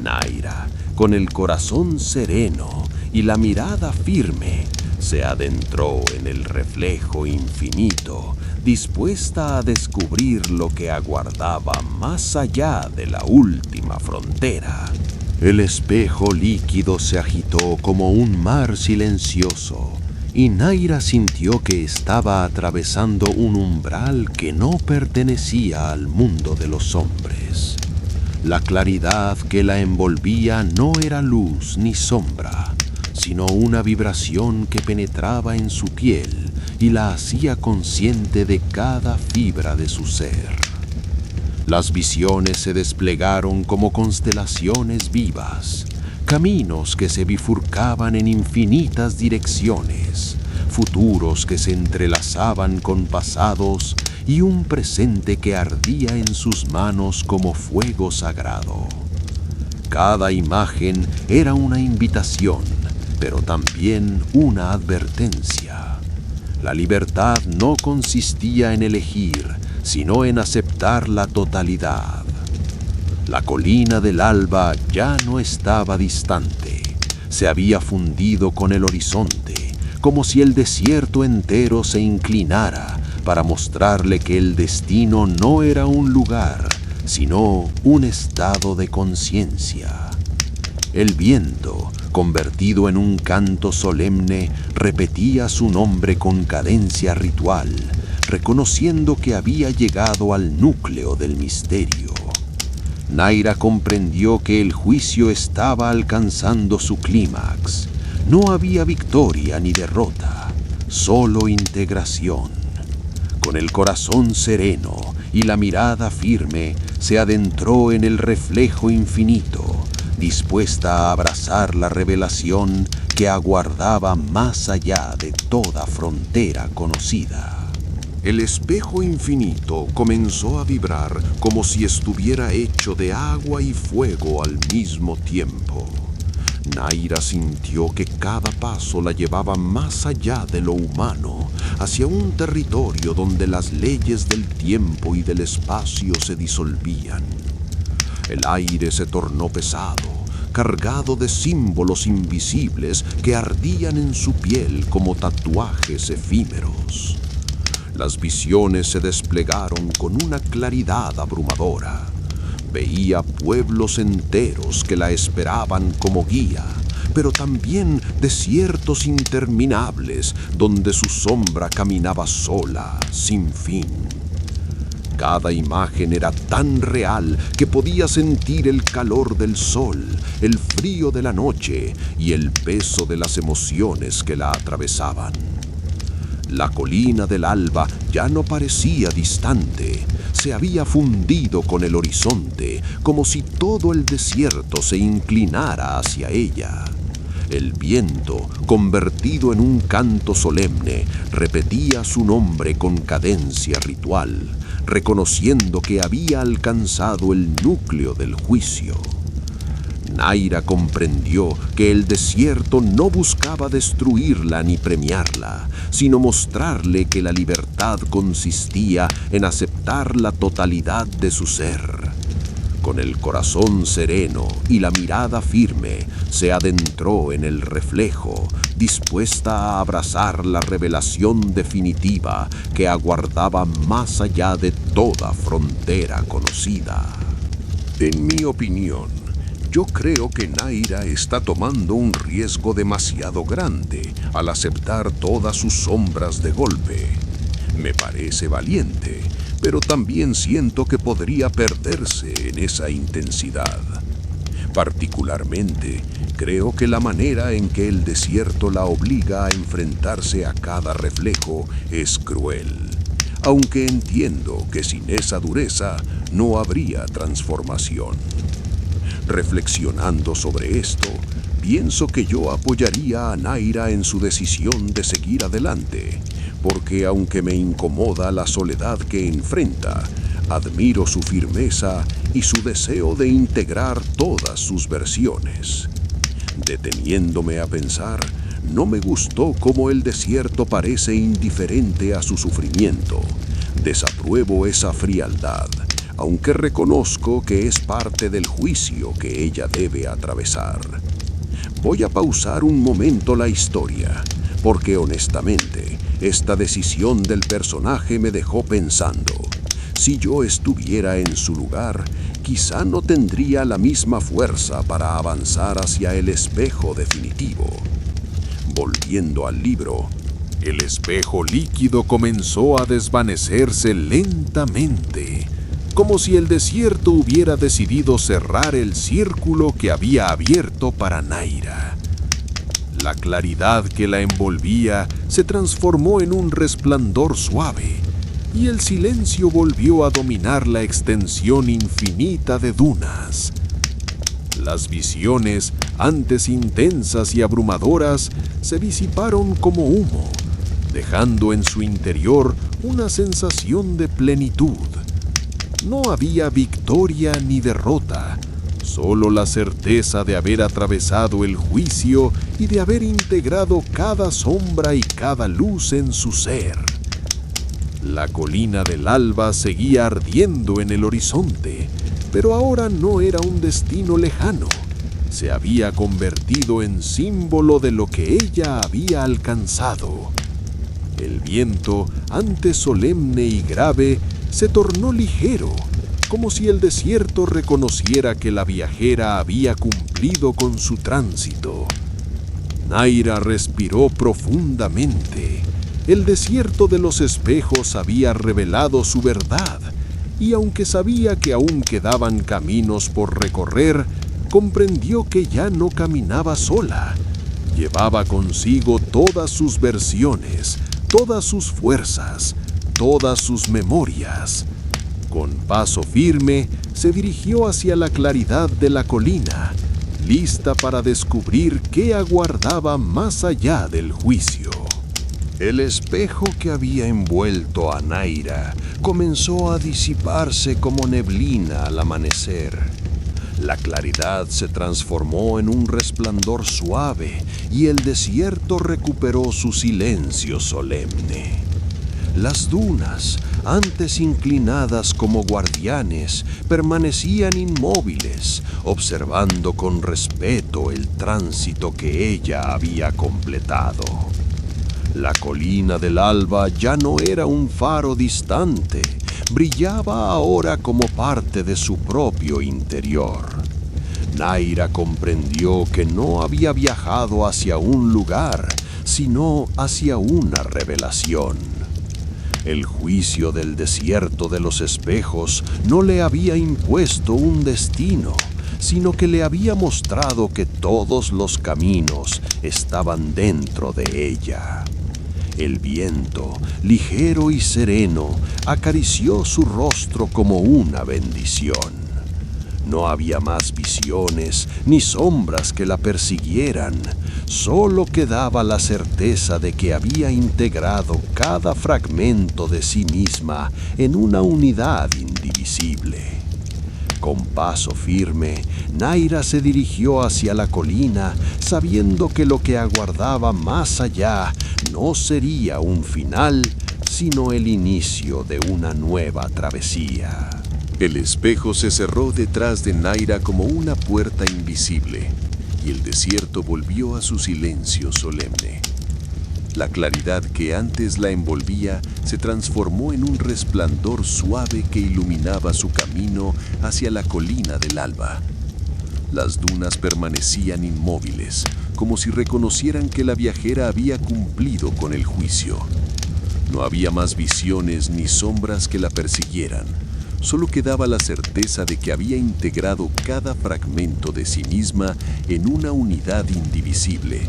Naira, con el corazón sereno y la mirada firme se adentró en el reflejo infinito, dispuesta a descubrir lo que aguardaba más allá de la última frontera. El espejo líquido se agitó como un mar silencioso, y Naira sintió que estaba atravesando un umbral que no pertenecía al mundo de los hombres. La claridad que la envolvía no era luz ni sombra, sino una vibración que penetraba en su piel y la hacía consciente de cada fibra de su ser. Las visiones se desplegaron como constelaciones vivas, caminos que se bifurcaban en infinitas direcciones, futuros que se entrelazaban con pasados y un presente que ardía en sus manos como fuego sagrado. Cada imagen era una invitación, pero también una advertencia. La libertad no consistía en elegir, sino en aceptar la totalidad. La colina del alba ya no estaba distante, se había fundido con el horizonte, como si el desierto entero se inclinara para mostrarle que el destino no era un lugar, sino un estado de conciencia. El viento, convertido en un canto solemne, repetía su nombre con cadencia ritual, reconociendo que había llegado al núcleo del misterio. Naira comprendió que el juicio estaba alcanzando su clímax. No había victoria ni derrota, solo integración. Con el corazón sereno y la mirada firme, se adentró en el reflejo infinito, dispuesta a abrazar la revelación que aguardaba más allá de toda frontera conocida. El espejo infinito comenzó a vibrar como si estuviera hecho de agua y fuego al mismo tiempo. Naira sintió que cada paso la llevaba más allá de lo humano, hacia un territorio donde las leyes del tiempo y del espacio se disolvían. El aire se tornó pesado, cargado de símbolos invisibles que ardían en su piel como tatuajes efímeros. Las visiones se desplegaron con una claridad abrumadora. Veía pueblos enteros que la esperaban como guía, pero también desiertos interminables donde su sombra caminaba sola, sin fin. Cada imagen era tan real que podía sentir el calor del sol, el frío de la noche y el peso de las emociones que la atravesaban. La colina del alba ya no parecía distante, se había fundido con el horizonte, como si todo el desierto se inclinara hacia ella. El viento, convertido en un canto solemne, repetía su nombre con cadencia ritual, reconociendo que había alcanzado el núcleo del juicio. Naira comprendió que el desierto no buscaba destruirla ni premiarla, sino mostrarle que la libertad consistía en aceptar la totalidad de su ser. Con el corazón sereno y la mirada firme, se adentró en el reflejo, dispuesta a abrazar la revelación definitiva que aguardaba más allá de toda frontera conocida. En mi opinión, yo creo que Naira está tomando un riesgo demasiado grande al aceptar todas sus sombras de golpe. Me parece valiente, pero también siento que podría perderse en esa intensidad. Particularmente, creo que la manera en que el desierto la obliga a enfrentarse a cada reflejo es cruel, aunque entiendo que sin esa dureza no habría transformación. Reflexionando sobre esto, pienso que yo apoyaría a Naira en su decisión de seguir adelante, porque aunque me incomoda la soledad que enfrenta, admiro su firmeza y su deseo de integrar todas sus versiones. Deteniéndome a pensar, no me gustó cómo el desierto parece indiferente a su sufrimiento. Desapruebo esa frialdad, aunque reconozco que es parte del juicio que ella debe atravesar. Voy a pausar un momento la historia, porque honestamente, esta decisión del personaje me dejó pensando. Si yo estuviera en su lugar, quizá no tendría la misma fuerza para avanzar hacia el espejo definitivo. Volviendo al libro, el espejo líquido comenzó a desvanecerse lentamente, como si el desierto hubiera decidido cerrar el círculo que había abierto para Naira. La claridad que la envolvía se transformó en un resplandor suave, y el silencio volvió a dominar la extensión infinita de dunas. Las visiones, antes intensas y abrumadoras, se disiparon como humo, dejando en su interior una sensación de plenitud. No había victoria ni derrota, solo la certeza de haber atravesado el juicio y de haber integrado cada sombra y cada luz en su ser. La colina del alba seguía ardiendo en el horizonte, pero ahora no era un destino lejano. Se había convertido en símbolo de lo que ella había alcanzado. El viento, antes solemne y grave, se tornó ligero, como si el desierto reconociera que la viajera había cumplido con su tránsito. Naira respiró profundamente. El desierto de los espejos había revelado su verdad, y aunque sabía que aún quedaban caminos por recorrer, comprendió que ya no caminaba sola. Llevaba consigo todas sus versiones, todas sus fuerzas, todas sus memorias. Con paso firme, se dirigió hacia la claridad de la colina, lista para descubrir qué aguardaba más allá del juicio. El espejo que había envuelto a Naira comenzó a disiparse como neblina al amanecer. La claridad se transformó en un resplandor suave y el desierto recuperó su silencio solemne. Las dunas, antes inclinadas como guardianes, permanecían inmóviles, observando con respeto el tránsito que ella había completado. La colina del alba ya no era un faro distante, brillaba ahora como parte de su propio interior. Naira comprendió que no había viajado hacia un lugar, sino hacia una revelación. El juicio del desierto de los espejos no le había impuesto un destino, sino que le había mostrado que todos los caminos estaban dentro de ella. El viento, ligero y sereno, acarició su rostro como una bendición. No había más visiones ni sombras que la persiguieran, solo quedaba la certeza de que había integrado cada fragmento de sí misma en una unidad indivisible. Con paso firme, Naira se dirigió hacia la colina, sabiendo que lo que aguardaba más allá no sería un final, sino el inicio de una nueva travesía. El espejo se cerró detrás de Naira como una puerta invisible, y el desierto volvió a su silencio solemne. La claridad que antes la envolvía se transformó en un resplandor suave que iluminaba su camino hacia la colina del alba. Las dunas permanecían inmóviles, como si reconocieran que la viajera había cumplido con el juicio. No había más visiones ni sombras que la persiguieran. Solo quedaba la certeza de que había integrado cada fragmento de sí misma en una unidad indivisible.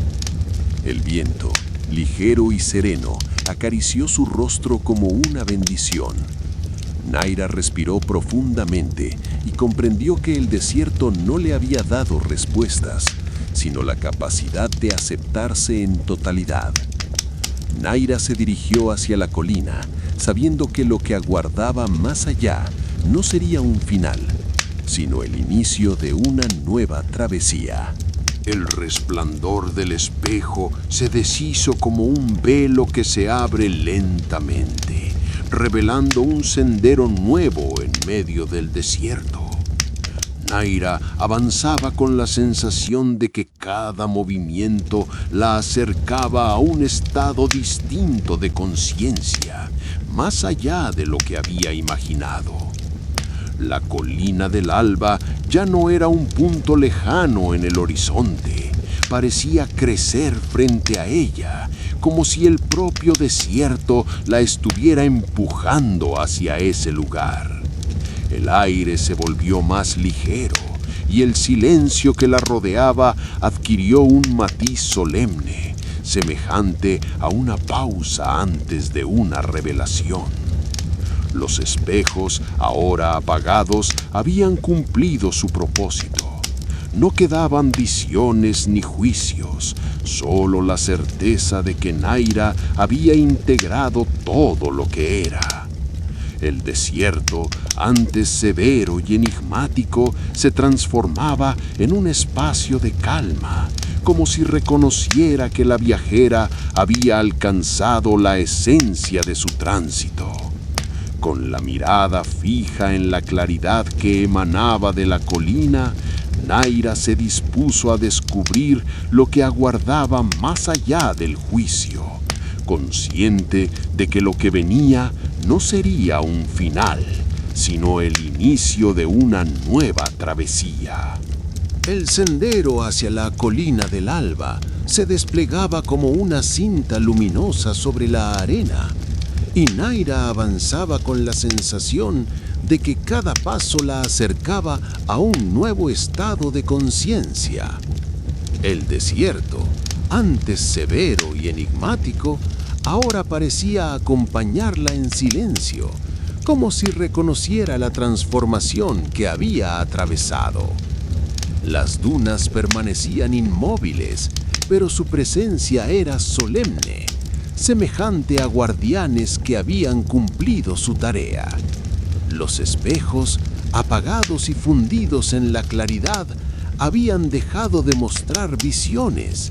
El viento, ligero y sereno, acarició su rostro como una bendición. Naira respiró profundamente y comprendió que el desierto no le había dado respuestas, sino la capacidad de aceptarse en totalidad. Naira se dirigió hacia la colina, sabiendo que lo que aguardaba más allá no sería un final, sino el inicio de una nueva travesía. El resplandor del espejo se deshizo como un velo que se abre lentamente, revelando un sendero nuevo en medio del desierto. Naira avanzaba con la sensación de que cada movimiento la acercaba a un estado distinto de conciencia, más allá de lo que había imaginado. La colina del alba ya no era un punto lejano en el horizonte, parecía crecer frente a ella, como si el propio desierto la estuviera empujando hacia ese lugar. El aire se volvió más ligero y el silencio que la rodeaba adquirió un matiz solemne, semejante a una pausa antes de una revelación. Los espejos, ahora apagados, habían cumplido su propósito. No quedaban visiones ni juicios, solo la certeza de que Naira había integrado todo lo que era. El desierto, antes severo y enigmático, se transformaba en un espacio de calma, como si reconociera que la viajera había alcanzado la esencia de su tránsito. Con la mirada fija en la claridad que emanaba de la colina, Naira se dispuso a descubrir lo que aguardaba más allá del juicio, consciente de que lo que venía no sería un final, sino el inicio de una nueva travesía. El sendero hacia la colina del alba se desplegaba como una cinta luminosa sobre la arena, y Naira avanzaba con la sensación de que cada paso la acercaba a un nuevo estado de conciencia. El desierto, antes severo y enigmático, ahora parecía acompañarla en silencio, como si reconociera la transformación que había atravesado. Las dunas permanecían inmóviles, pero su presencia era solemne, semejante a guardianes que habían cumplido su tarea. Los espejos, apagados y fundidos en la claridad, habían dejado de mostrar visiones.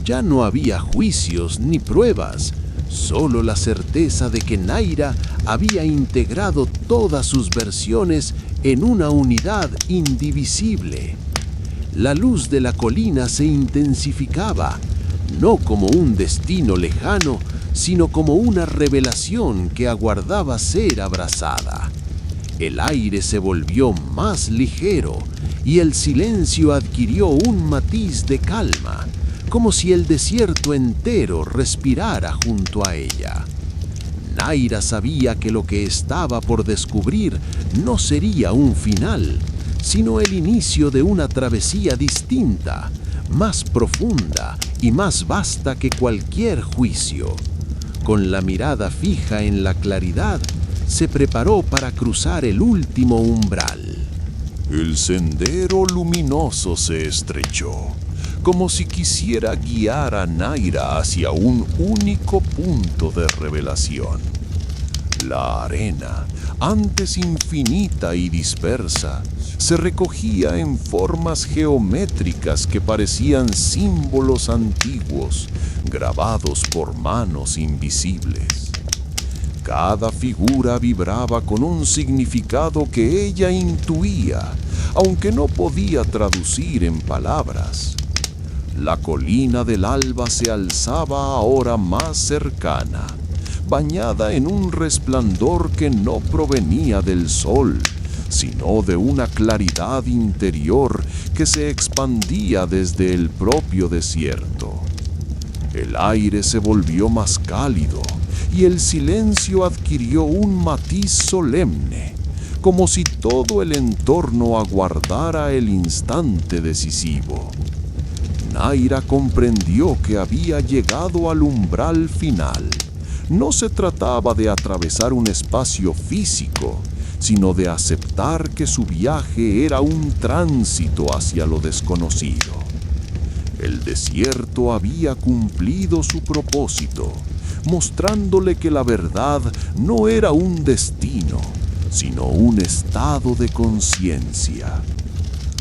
Ya no había juicios ni pruebas, solo la certeza de que Naira había integrado todas sus versiones en una unidad indivisible. La luz de la colina se intensificaba, no como un destino lejano, sino como una revelación que aguardaba ser abrazada. El aire se volvió más ligero y el silencio adquirió un matiz de calma, como si el desierto entero respirara junto a ella. Naira sabía que lo que estaba por descubrir no sería un final, sino el inicio de una travesía distinta, más profunda y más vasta que cualquier juicio. Con la mirada fija en la claridad, se preparó para cruzar el último umbral. El sendero luminoso se estrechó, como si quisiera guiar a Naira hacia un único punto de revelación. La arena, antes infinita y dispersa, se recogía en formas geométricas que parecían símbolos antiguos, grabados por manos invisibles. Cada figura vibraba con un significado que ella intuía, aunque no podía traducir en palabras. La colina del alba se alzaba ahora más cercana, bañada en un resplandor que no provenía del sol, sino de una claridad interior que se expandía desde el propio desierto. El aire se volvió más cálido y el silencio adquirió un matiz solemne, como si todo el entorno aguardara el instante decisivo. Naira comprendió que había llegado al umbral final. No se trataba de atravesar un espacio físico, sino de aceptar que su viaje era un tránsito hacia lo desconocido. El desierto había cumplido su propósito, mostrándole que la verdad no era un destino, sino un estado de conciencia.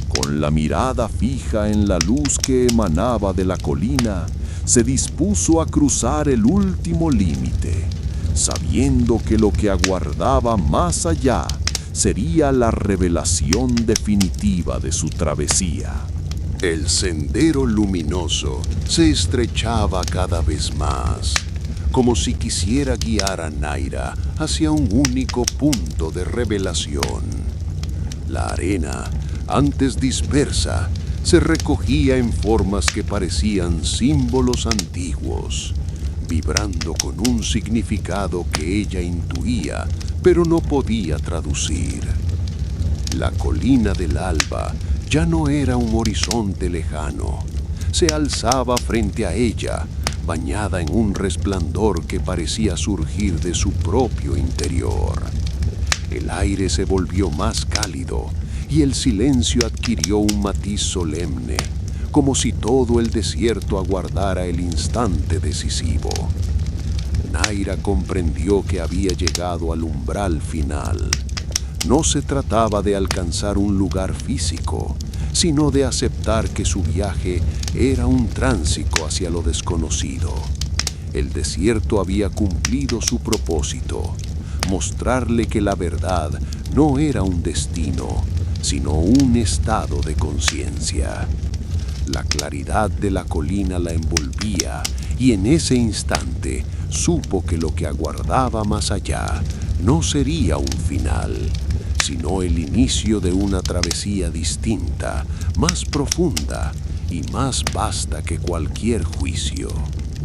Con la mirada fija en la luz que emanaba de la colina, se dispuso a cruzar el último límite, sabiendo que lo que aguardaba más allá sería la revelación definitiva de su travesía. El sendero luminoso se estrechaba cada vez más, como si quisiera guiar a Naira hacia un único punto de revelación. La arena, antes dispersa, se recogía en formas que parecían símbolos antiguos, vibrando con un significado que ella intuía, pero no podía traducir. La colina del alba ya no era un horizonte lejano, se alzaba frente a ella, bañada en un resplandor que parecía surgir de su propio interior. El aire se volvió más cálido y el silencio adquirió un matiz solemne, como si todo el desierto aguardara el instante decisivo. Naira comprendió que había llegado al umbral final. No se trataba de alcanzar un lugar físico, sino de aceptar que su viaje era un tránsito hacia lo desconocido. El desierto había cumplido su propósito, mostrarle que la verdad no era un destino, sino un estado de conciencia. La claridad de la colina la envolvía y en ese instante supo que lo que aguardaba más allá no sería un final, sino el inicio de una travesía distinta, más profunda y más vasta que cualquier juicio.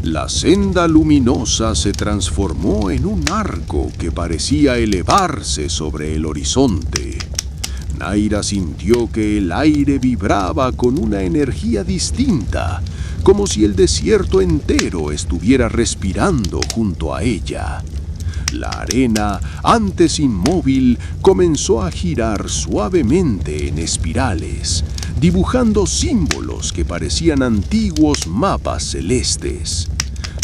La senda luminosa se transformó en un arco que parecía elevarse sobre el horizonte. Naira sintió que el aire vibraba con una energía distinta, como si el desierto entero estuviera respirando junto a ella. La arena, antes inmóvil, comenzó a girar suavemente en espirales, dibujando símbolos que parecían antiguos mapas celestes.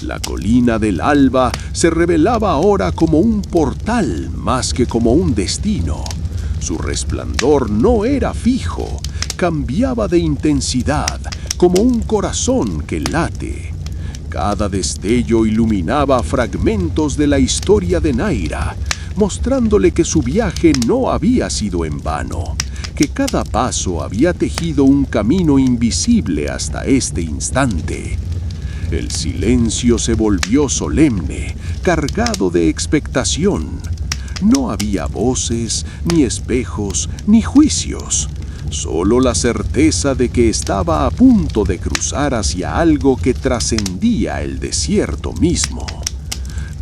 La colina del alba se revelaba ahora como un portal más que como un destino. Su resplandor no era fijo, cambiaba de intensidad, como un corazón que late. Cada destello iluminaba fragmentos de la historia de Naira, mostrándole que su viaje no había sido en vano, que cada paso había tejido un camino invisible hasta este instante. El silencio se volvió solemne, cargado de expectación. No había voces, ni espejos, ni juicios. Solo la certeza de que estaba a punto de cruzar hacia algo que trascendía el desierto mismo.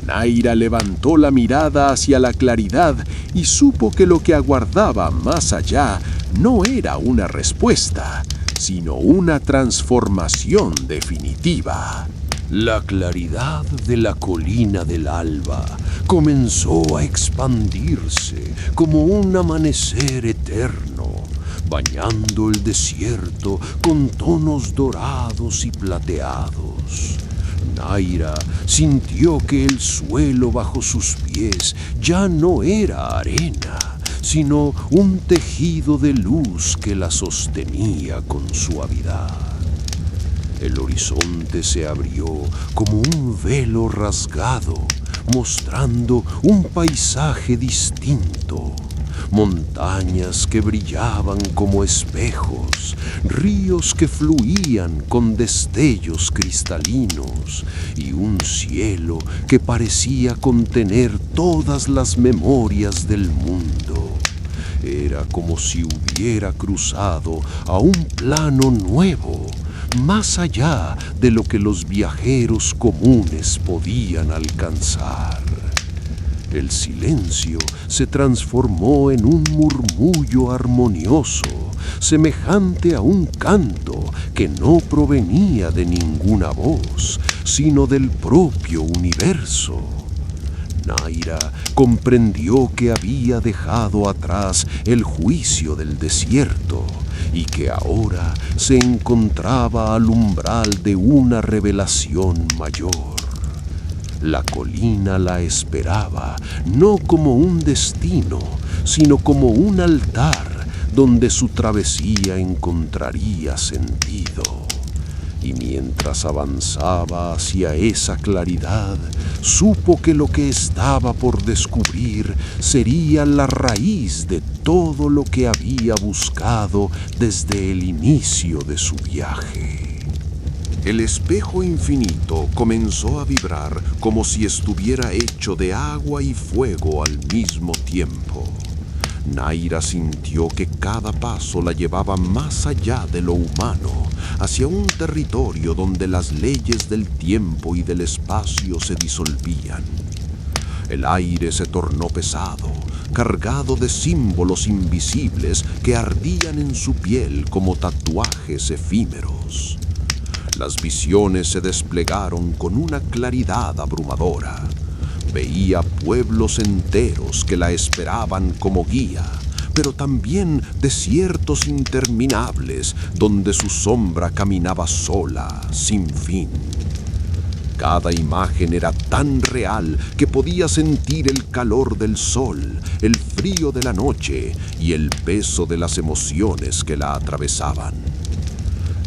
Naira levantó la mirada hacia la claridad y supo que lo que aguardaba más allá no era una respuesta, sino una transformación definitiva. La claridad de la colina del alba comenzó a expandirse como un amanecer eterno, bañando el desierto con tonos dorados y plateados. Naira sintió que el suelo bajo sus pies ya no era arena, sino un tejido de luz que la sostenía con suavidad. El horizonte se abrió como un velo rasgado, mostrando un paisaje distinto. Montañas que brillaban como espejos, ríos que fluían con destellos cristalinos y un cielo que parecía contener todas las memorias del mundo. Era como si hubiera cruzado a un plano nuevo, más allá de lo que los viajeros comunes podían alcanzar. El silencio se transformó en un murmullo armonioso, semejante a un canto que no provenía de ninguna voz, sino del propio universo. Naira comprendió que había dejado atrás el juicio del desierto y que ahora se encontraba al umbral de una revelación mayor. La colina la esperaba, no como un destino, sino como un altar donde su travesía encontraría sentido. Y mientras avanzaba hacia esa claridad, supo que lo que estaba por descubrir sería la raíz de todo lo que había buscado desde el inicio de su viaje. El espejo infinito comenzó a vibrar como si estuviera hecho de agua y fuego al mismo tiempo. Naira sintió que cada paso la llevaba más allá de lo humano, hacia un territorio donde las leyes del tiempo y del espacio se disolvían. El aire se tornó pesado, cargado de símbolos invisibles que ardían en su piel como tatuajes efímeros. Las visiones se desplegaron con una claridad abrumadora. Veía pueblos enteros que la esperaban como guía, pero también desiertos interminables donde su sombra caminaba sola, sin fin. Cada imagen era tan real que podía sentir el calor del sol, el frío de la noche y el peso de las emociones que la atravesaban.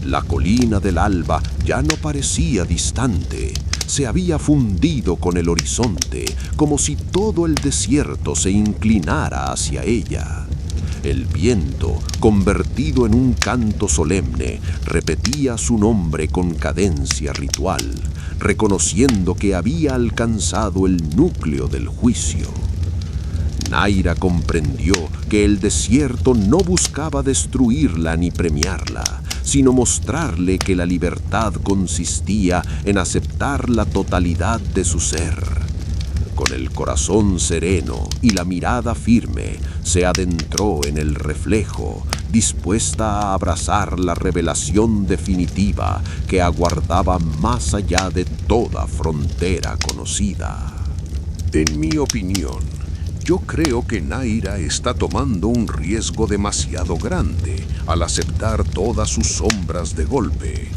La colina del alba ya no parecía distante. Se había fundido con el horizonte, como si todo el desierto se inclinara hacia ella. El viento, convertido en un canto solemne, repetía su nombre con cadencia ritual, reconociendo que había alcanzado el núcleo del juicio. Naira comprendió que el desierto no buscaba destruirla ni premiarla, sino mostrarle que la libertad consistía en aceptar la totalidad de su ser. Con el corazón sereno y la mirada firme, se adentró en el reflejo, dispuesta a abrazar la revelación definitiva que aguardaba más allá de toda frontera conocida. En mi opinión, yo creo que Naira está tomando un riesgo demasiado grande al aceptar todas sus sombras de golpe.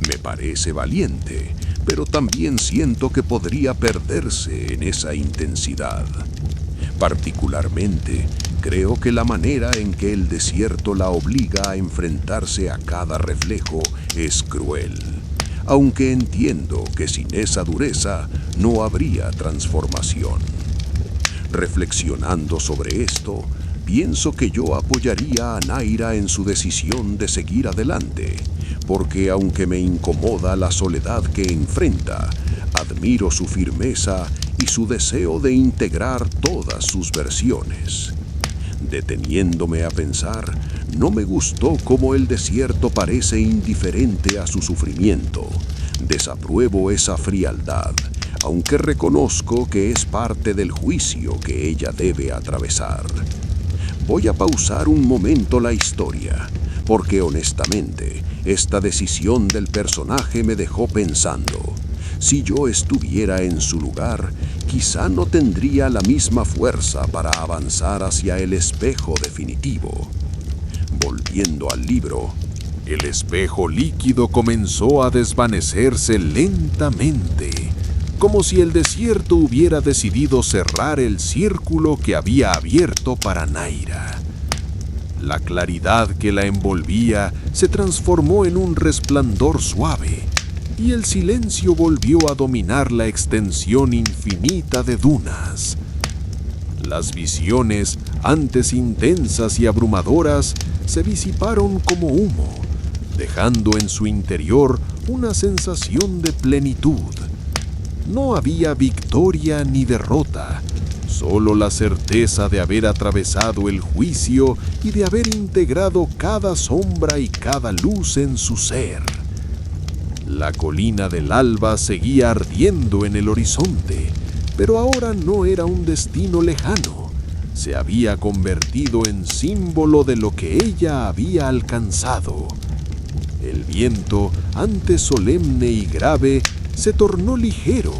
Me parece valiente, pero también siento que podría perderse en esa intensidad. Particularmente, creo que la manera en que el desierto la obliga a enfrentarse a cada reflejo es cruel, aunque entiendo que sin esa dureza no habría transformación. Reflexionando sobre esto, pienso que yo apoyaría a Naira en su decisión de seguir adelante, porque aunque me incomoda la soledad que enfrenta, admiro su firmeza y su deseo de integrar todas sus versiones. Deteniéndome a pensar, no me gustó cómo el desierto parece indiferente a su sufrimiento. Desapruebo esa frialdad, aunque reconozco que es parte del juicio que ella debe atravesar. Voy a pausar un momento la historia, porque honestamente, esta decisión del personaje me dejó pensando. Si yo estuviera en su lugar, quizá no tendría la misma fuerza para avanzar hacia el espejo definitivo. Volviendo al libro, el espejo líquido comenzó a desvanecerse lentamente, como si el desierto hubiera decidido cerrar el círculo que había abierto para Naira. La claridad que la envolvía se transformó en un resplandor suave, y el silencio volvió a dominar la extensión infinita de dunas. Las visiones, antes intensas y abrumadoras, se disiparon como humo, dejando en su interior una sensación de plenitud. No había victoria ni derrota, solo la certeza de haber atravesado el juicio y de haber integrado cada sombra y cada luz en su ser. La colina del alba seguía ardiendo en el horizonte, pero ahora no era un destino lejano. Se había convertido en símbolo de lo que ella había alcanzado. El viento, antes solemne y grave, se tornó ligero,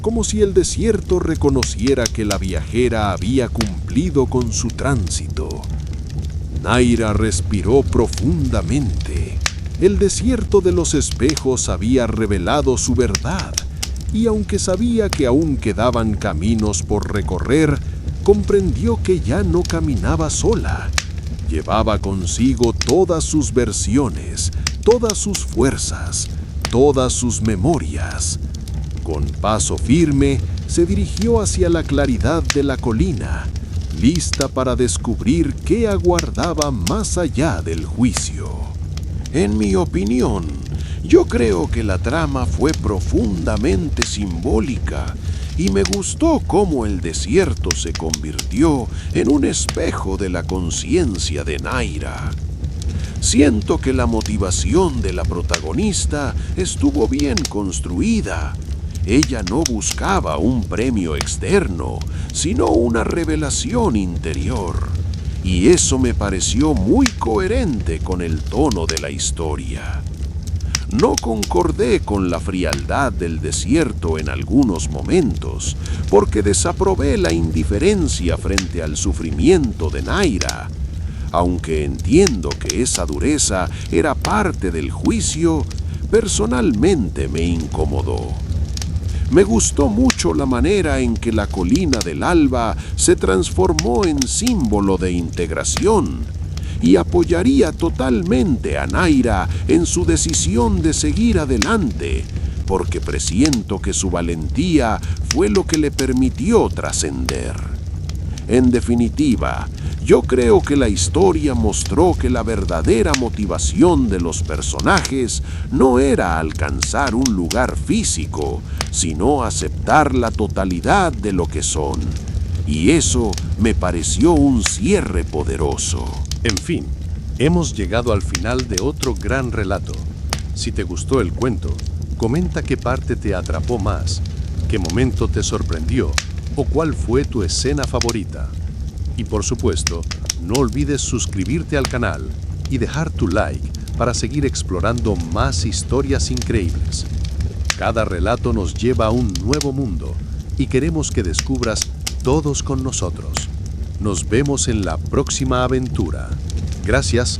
como si el desierto reconociera que la viajera había cumplido con su tránsito. Naira respiró profundamente. El desierto de los espejos había revelado su verdad, y aunque sabía que aún quedaban caminos por recorrer, comprendió que ya no caminaba sola. Llevaba consigo todas sus versiones, todas sus fuerzas, todas sus memorias. Con paso firme, se dirigió hacia la claridad de la colina, lista para descubrir qué aguardaba más allá del juicio. En mi opinión, yo creo que la trama fue profundamente simbólica y me gustó cómo el desierto se convirtió en un espejo de la conciencia de Naira. Siento que la motivación de la protagonista estuvo bien construida. Ella no buscaba un premio externo, sino una revelación interior. Y eso me pareció muy coherente con el tono de la historia. No concordé con la frialdad del desierto en algunos momentos, porque desaprobé la indiferencia frente al sufrimiento de Naira. Aunque entiendo que esa dureza era parte del juicio, personalmente me incomodó. Me gustó mucho la manera en que la colina del alba se transformó en símbolo de integración y apoyaría totalmente a Naira en su decisión de seguir adelante, porque presiento que su valentía fue lo que le permitió trascender. En definitiva, yo creo que la historia mostró que la verdadera motivación de los personajes no era alcanzar un lugar físico, sino aceptar la totalidad de lo que son. Y eso me pareció un cierre poderoso. En fin, hemos llegado al final de otro gran relato. Si te gustó el cuento, comenta qué parte te atrapó más, qué momento te sorprendió o cuál fue tu escena favorita. Y por supuesto, no olvides suscribirte al canal y dejar tu like para seguir explorando más historias increíbles. Cada relato nos lleva a un nuevo mundo y queremos que descubras todos con nosotros. Nos vemos en la próxima aventura. Gracias